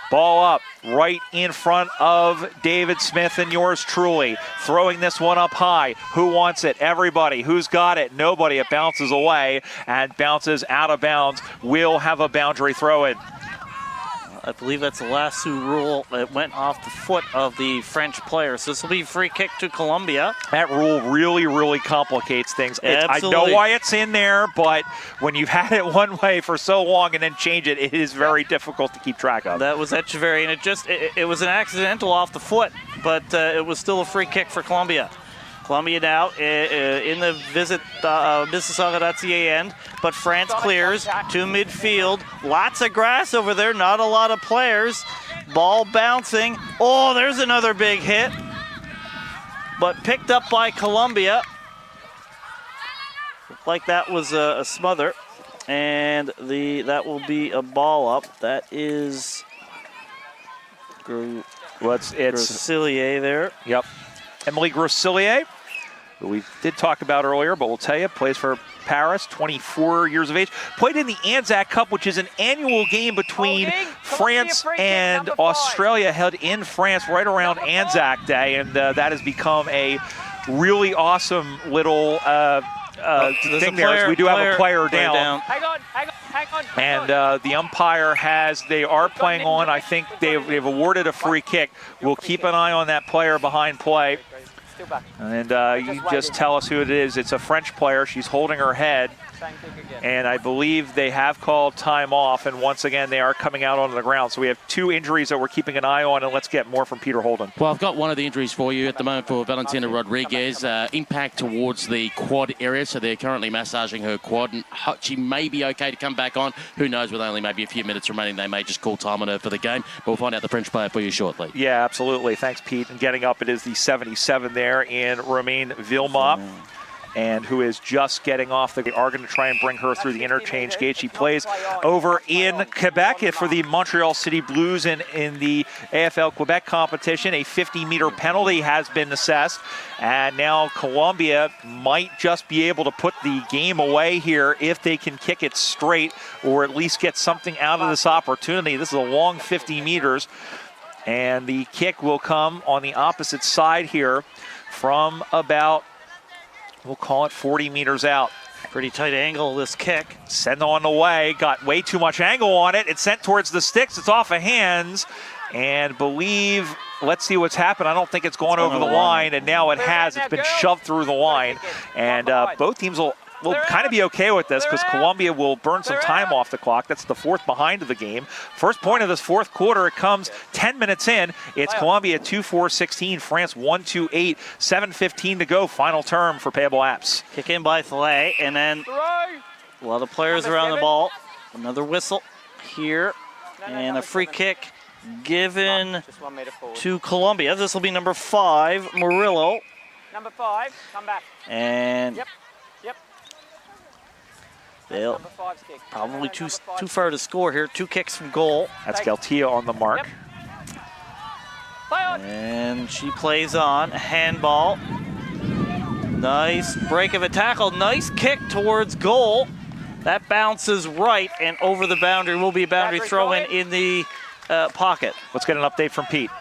Ball up right in front of David Smith and yours truly. Throwing this one up high. Who wants it? Everybody. Who's got it? Nobody. It bounces away and bounces out of bounds. We'll have a boundary throw in. I believe that's the last rule that went off the foot of the French player. So this will be free kick to Colombia. That rule really, really complicates things. I know why it's in there, but when you've had it one way for so long and then change it, it is very difficult to keep track of. That was Echeverry, and it was an accidental off the foot, but it was still a free kick for Colombia. Colombia now in the visit Mississauga.ca end, but France clears to midfield. Lots of grass over there, not a lot of players. Ball bouncing. Oh, there's another big hit, but picked up by Colombia. like that was a smother. And that will be a ball up. That is Grossilier there. Yep. Emily Grossilier, who we did talk about earlier, but we'll tell you, plays for Paris, 24 years of age. Played in the Anzac Cup, which is an annual game between France and Australia, held in France right around Anzac Day, and that has become a really awesome little thing there. We do have a player down. Hang on. And the umpire they are playing on. I think they've awarded a free kick. We'll keep an eye on that player behind play. And you just tell us who it is. It's a French player. She's holding her head. And I believe they have called time off. And once again, they are coming out onto the ground. So we have 2 injuries that we're keeping an eye on. And let's get more from Peter Holden. Well, I've got one of the injuries for you at the moment for Valentina Rodriguez. Impact towards the quad area. So they're currently massaging her quad. And she may be okay to come back on. Who knows, with only maybe a few minutes remaining, they may just call time on her for the game. But we'll find out the French player for you shortly. Yeah, absolutely. Thanks, Pete. And getting up, it is the 77 there in Romain Villemot. And who is just getting off. They are going to try and bring her through the interchange gate. She plays over in Quebec for the Montreal City Blues in the AFL Quebec competition. A 50-meter penalty has been assessed. And now Colombia might just be able to put the game away here if they can kick it straight or at least get something out of this opportunity. This is a long 50 meters. And the kick will come on the opposite side here from about, we'll call it 40 meters out. Pretty tight angle, this kick. Sent on the way, got way too much angle on it. It's sent towards the sticks, it's off of hands. And let's see what's happened. I don't think it's gone over the line, and now it has. It's been shoved through the line. And both teams will kind of be okay with this because Colombia will burn some time off the clock. That's the 4th behind of the game. First point of this 4th quarter, it comes 10 minutes in. It's Colombia 2-4-16, France 1-2-8, 7:15 to go. Final term for Payable Apps. Kick in by Thalay, and then a lot of players around the ball. Another whistle here, and a free kick given to Colombia. This will be number 5, Murillo. Number 5, come back. And Yep. they'll probably too far to score here. 2 kicks from goal. That's Galtia on the mark. And she plays on. Handball. Nice break of a tackle. Nice kick towards goal. That bounces right and over the boundary. Will be a boundary throw in the pocket. Let's get an update from Pete.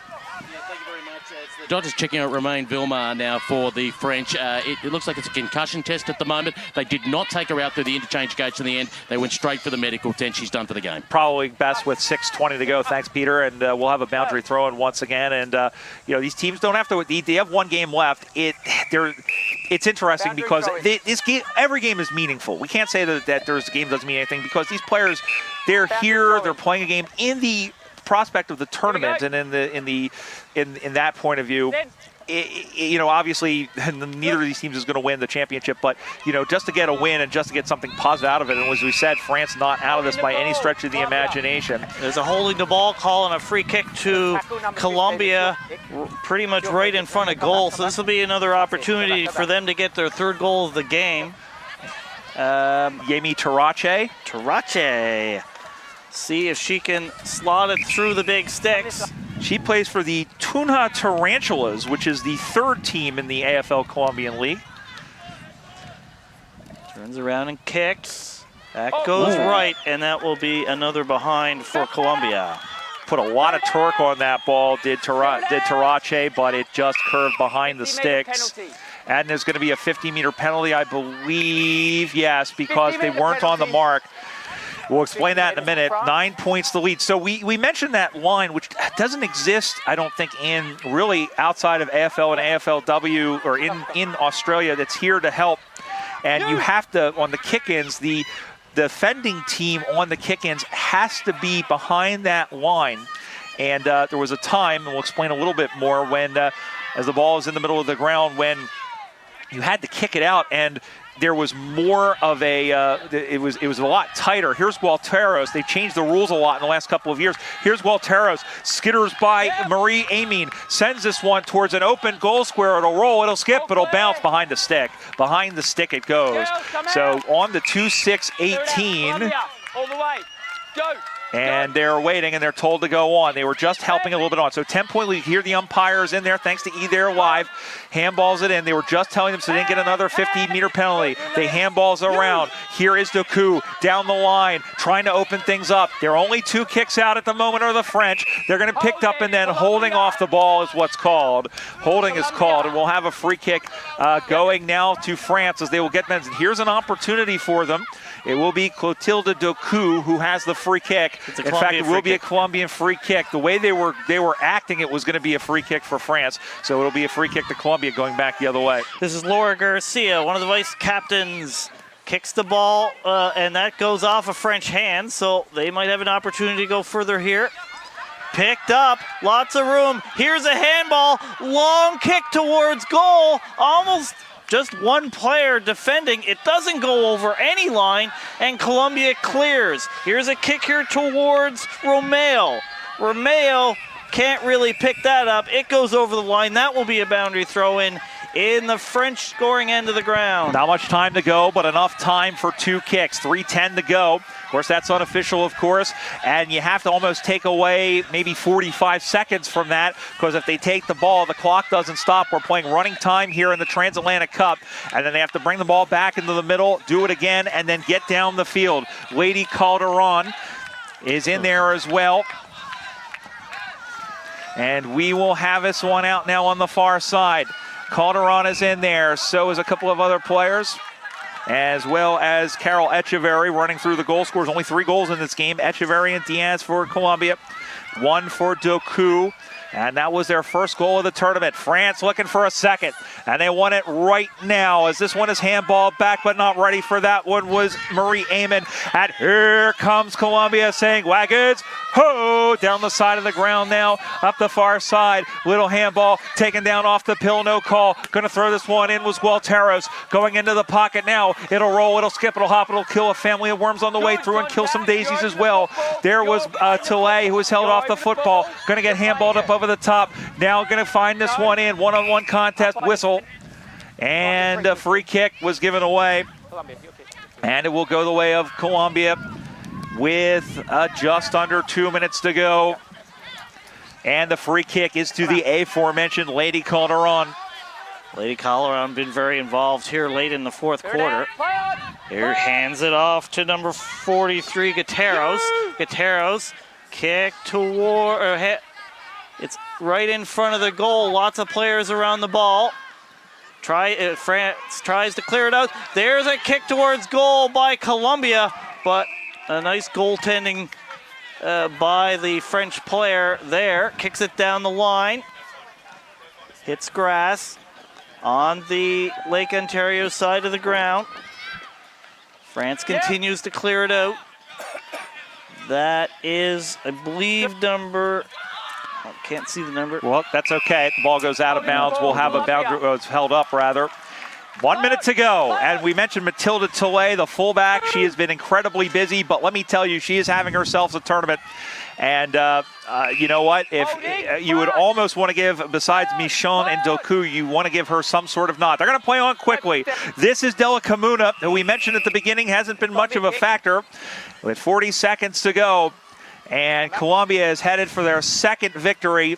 Doctors checking out Romain Villemot now for the French. It looks like it's a concussion test at the moment. They did not take her out through the interchange gates in the end. They went straight for the medical tent. She's done for the game. Probably best with 6:20 to go. Thanks, Peter. And we'll have a boundary throw in once again. And, these teams don't have to. They have 1 game left. It's interesting because every game is meaningful. We can't say that there's a game doesn't mean anything because these players, they're here. They're playing a game in the prospect of the tournament, and in that point of view, obviously neither of these teams is going to win the championship, but just to get a win and just to get something positive out of it. And as we said, France not out of this by any stretch of the imagination. There's a holding the ball call and a free kick to Colombia, pretty much right in front of goal. So this will be another opportunity for them to get their 3rd goal of the game. Yemi Tarache. See if she can slot it through the big sticks. She plays for the Tunja Tarantulas, which is the 3rd team in the AFL Colombian League. Turns around and kicks. That goes right, and that will be another behind for Colombia. Put a lot of torque on that ball, did Tarache, but it just curved behind the sticks. And there's going to be a 50-meter penalty, I believe, yes, because they weren't on the mark. We'll explain that in a minute. 9 points the lead. So we mentioned that line, which doesn't exist, I don't think, in really outside of AFL and AFLW or in Australia, that's here to help. And you have to, on the kick-ins, the defending team on the kick-ins has to be behind that line. And there was a time, and we'll explain a little bit more, when as the ball is in the middle of the ground, when you had to kick it out, and there was more of a, it was a lot tighter. Here's Walteros. They changed the rules a lot in the last couple of years. Here's Walteros, skitters by Marie Amin, sends this one towards an open goal square. It'll roll, it'll skip, it'll bounce behind the stick. Behind the stick it goes. So on the 2-6-18. All the way. Go. And they're waiting, and they're told to go on. They were just helping a little bit on. So 10-point lead. Here the umpires in there, thanks to E there live. Handballs it in. They were just telling them so they didn't get another 50-meter penalty. They handballs around. Here is Doku down the line, trying to open things up. There are only 2 kicks out at the moment are the French. They're going to pick up, and then holding off the ball is what's called. Holding is called, and we'll have a free kick going now to France as they will get men's. Here's an opportunity for them. It will be Clotilde Doku who has the free kick. In fact, it will be a Colombian free kick. The way they were acting, it was going to be a free kick for France. So it'll be a free kick to Colombia going back the other way. This is Laura Garcia, one of the vice captains. Kicks the ball, and that goes off a French hand, so they might have an opportunity to go further here. Picked up, lots of room. Here's a handball, long kick towards goal, almost just one player defending. It doesn't go over any line, and Colombia clears. Here's a kick here towards Romeo. Romeo can't really pick that up. It goes over the line. That will be a boundary throw in the French scoring end of the ground. Not much time to go, but enough time for 2 kicks. 3:10 to go. Of course, that's unofficial, of course, and you have to almost take away maybe 45 seconds from that, because if they take the ball, the clock doesn't stop. We're playing running time here in the Transatlantic Cup, and then they have to bring the ball back into the middle, do it again, and then get down the field. Lady Calderon is in there as well. And we will have this one out now on the far side. Calderon is in there, so is a couple of other players, as well as Carol Echeverry running through the goal scorers. Only 3 goals in this game. Echeverry and Diaz for Colombia, 1 for Doku, and that was their first goal of the tournament. France looking for a second, and they want it right now, as this one is handballed back, but not ready for that one was Marie Amin. And here comes Colombia saying, "Wagons, ho!" Down the side of the ground now, up the far side. Little handball taken down off the pill, no call. Gonna throw this one in was Gualteros. Going into the pocket now. It'll roll, it'll skip, it'll hop, it'll kill a family of worms on the way through and kill some daisies as well. There was Tilley, who was held off the football. Gonna get handballed up over the top. Now gonna find this one in. One-on-one contest, whistle. And a free kick was given away. And it will go the way of Colombia with just under 2 minutes to go. And the free kick is to the aforementioned Lady Calderon. Lady Calderon been very involved here late in the 4th quarter. Here hands it off to number 43, Guterres. Guterres kick toward, it's right in front of the goal. Lots of players around the ball. France tries to clear it out. There's a kick towards goal by Colombia, but a nice goaltending by the French player there. Kicks it down the line. Hits grass on the Lake Ontario side of the ground. France continues to clear it out. That is, I believe, number... I can't see the number. Well, that's okay. The ball goes out of bounds. We'll have a boundary, it's held up rather. 1 minute to go, and we mentioned Matilda Tilley, the fullback. She has been incredibly busy, but let me tell you, she is having herself a tournament. And you know what? If you would almost want to give, besides Michon and Doku, you want to give her some sort of nod. They're going to play on quickly. This is Della Camuna, who we mentioned at the beginning hasn't been much of a factor, with 40 seconds to go. And Colombia is headed for their 2nd victory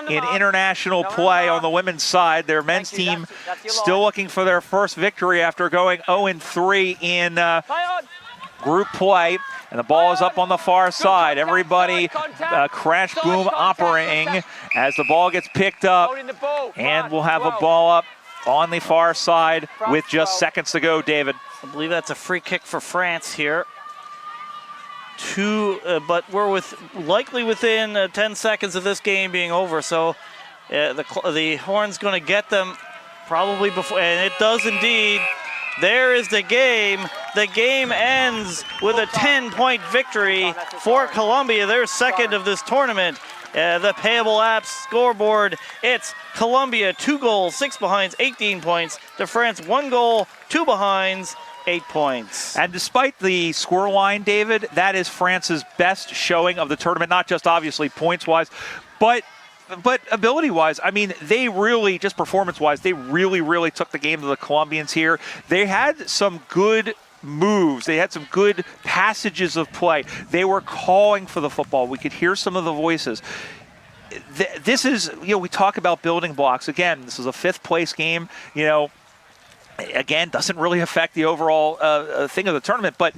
in international play on the women's side. Their men's team still looking for their first victory after going 0-3 in group play. And the ball is up on the far side. Everybody crash boom operating as the ball gets picked up. And we'll have a ball up on the far side with just seconds to go, David. I believe that's a free kick for France here. But we're likely within 10 seconds of this game being over, so the horn's going to get them probably before, and it does indeed. There is the game. the game ends with a 10-point victory for Colombia. They're second of this tournament. The Payable Apps scoreboard, it's Colombia 2 goals, 6 behinds, 18 points. To France 1 goal, 2 behinds, 8 points. And despite the scoreline, David, that is France's best showing of the tournament, not just obviously points-wise, but ability-wise. I mean, they really, just performance-wise, they really took the game to the Colombians here. They had some good moves. They had some good passages of play. They were calling for the football. We could hear some of the voices. This is, we talk about building blocks. Again, this is a 5th place game. Again, doesn't really affect the overall thing of the tournament, but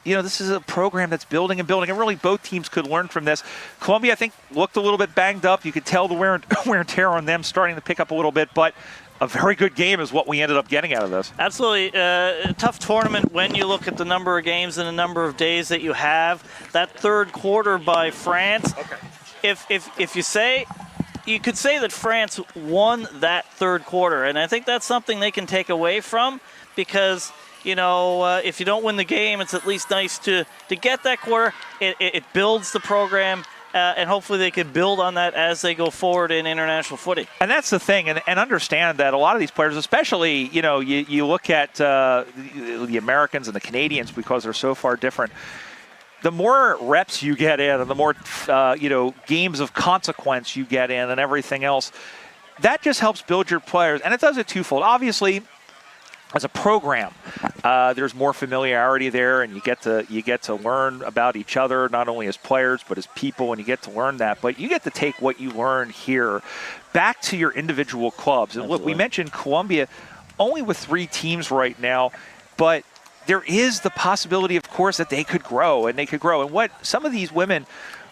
this is a program that's building and building, and really both teams could learn from this. Colombia, I think, looked a little bit banged up. You could tell the wear and tear on them starting to pick up a little bit, but a very good game is what we ended up getting out of this. Absolutely. A tough tournament when you look at the number of games and the number of days that you have. That third quarter by France, if you say, you could say that France won that third quarter, and I think that's something they can take away from, because if you don't win the game, it's at least nice to get that quarter. It builds the program, and hopefully they can build on that as they go forward in international footy. And that's the thing, and understand that a lot of these players, especially, you look at the Americans and the Canadians, because they're so far different. The more reps you get in, and the more games of consequence you get in, and everything else, that just helps build your players, and it does it twofold. Obviously, as a program, there's more familiarity there, and you get to learn about each other, not only as players but as people, and you get to learn that. But you get to take what you learn here back to your individual clubs. And look, we mentioned Colombia only with 3 teams right now, but there is the possibility, of course, that they could grow, and they could grow. And what some of these women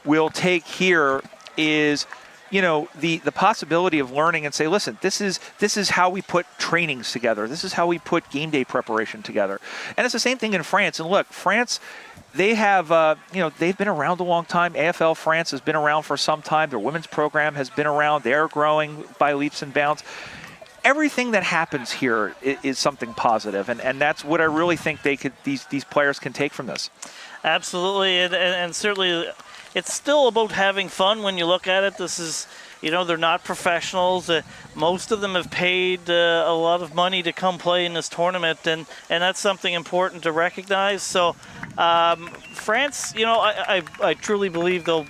will take here is, the possibility of learning and say, listen, this is how we put trainings together. This is how we put game day preparation together. And it's the same thing in France. And look, France, they have, they've been around a long time. AFL France has been around for some time. Their women's program has been around. They're growing by leaps and bounds. Everything that happens here is something positive, and that's what I really think these players can take from this. Absolutely, and certainly it's still about having fun when you look at it. This is, they're not professionals. Most of them have paid a lot of money to come play in this tournament, and that's something important to recognize. So France, I truly believe they'll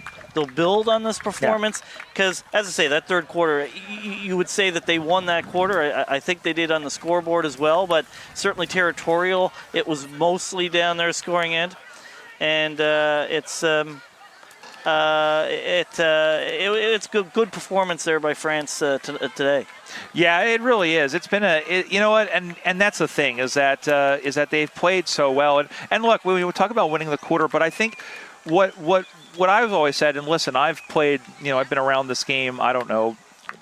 build on this performance, because, as I say, that third quarter, you would say that they won that quarter. I think they did on the scoreboard as well, but certainly territorial. It was mostly down their scoring end, and it's good performance there by France today. Yeah, it really is. It's been and that's the thing, is that they've played so well. And look, we talk about winning the quarter, but I think what I've always said, and listen, I've played, I've been around this game, I don't know,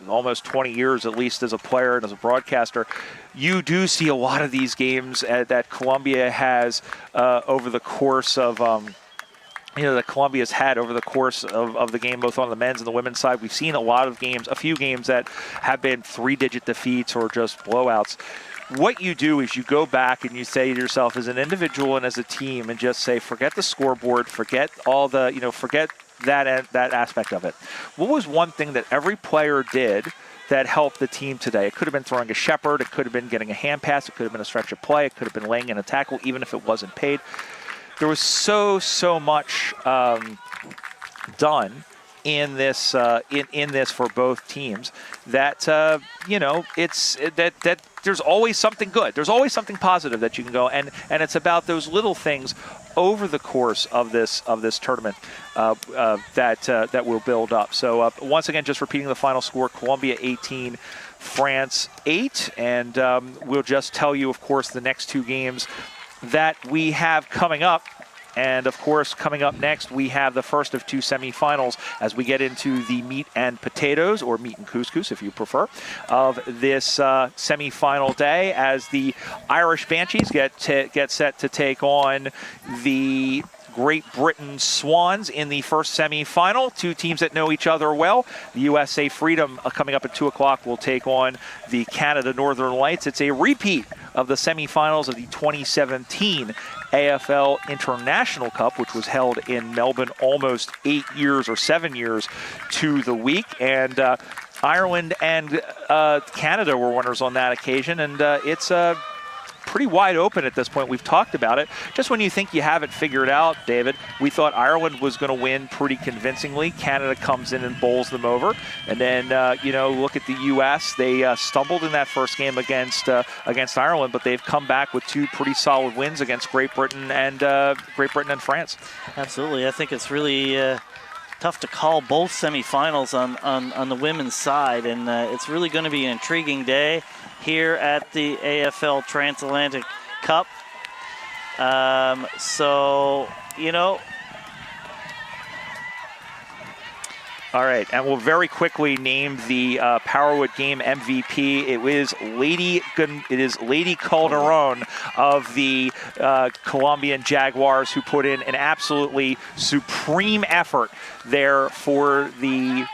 almost 20 years at least as a player and as a broadcaster. You do see a lot of these games that Colombia has over the course of that Colombia's had over the course of the game, both on the men's and the women's side. We've seen a few games that have been 3-digit defeats or just blowouts. What you do is you go back and you say to yourself as an individual and as a team, and just say, forget the scoreboard, forget all the, forget that aspect of it. What was one thing that every player did that helped the team today? It could have been throwing a shepherd, it could have been getting a hand pass, it could have been a stretch of play, it could have been laying in a tackle, even if it wasn't paid. There was so much done in this for both teams that it's that there's always something good. There's always something positive that you can go, and it's about those little things over the course of this tournament that will build up. So once again, just repeating the final score: Colombia 18, France 8, and we'll just tell you, of course, the next 2 games that we have coming up. And, of course, coming up next, we have the first of 2 semifinals as we get into the meat and potatoes, or meat and couscous, if you prefer, of this semifinal day, as the Irish Banshees get set to take on the Great Britain Swans in the first semifinal. Two teams that know each other well. The USA Freedom coming up at 2 o'clock will take on the Canada Northern Lights. It's a repeat of the semifinals of the 2017 AFL International Cup, which was held in Melbourne almost 8 years or 7 years to the week. And Ireland and Canada were winners on that occasion, and it's pretty wide open at this point. We've talked about it. Just when you think you have it figured out, David, we thought Ireland was going to win pretty convincingly. Canada comes in and bowls them over. And then, look at the U.S. They stumbled in that first game against Ireland, but they've come back with two pretty solid wins against Great Britain and France. Absolutely. I think it's really tough to call both semifinals on the women's side, and it's really going to be an intriguing day here at the AFL Transatlantic Cup. All right, and we'll very quickly name the Powerwood game MVP. It is Lady Calderon of the Colombian Jaguars, who put in an absolutely supreme effort there for the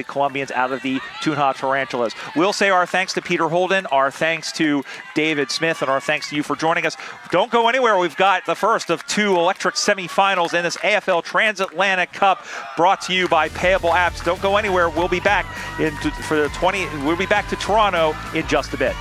Colombians out of the Tunja Tarantulas. We'll say our thanks to Peter Holden, our thanks to David Smith, and our thanks to you for joining us. Don't go anywhere. We've got the first of two electric semifinals in this AFL Transatlantic Cup, brought to you by Payable Apps. Don't go anywhere. We'll be back We'll be back to Toronto in just a bit.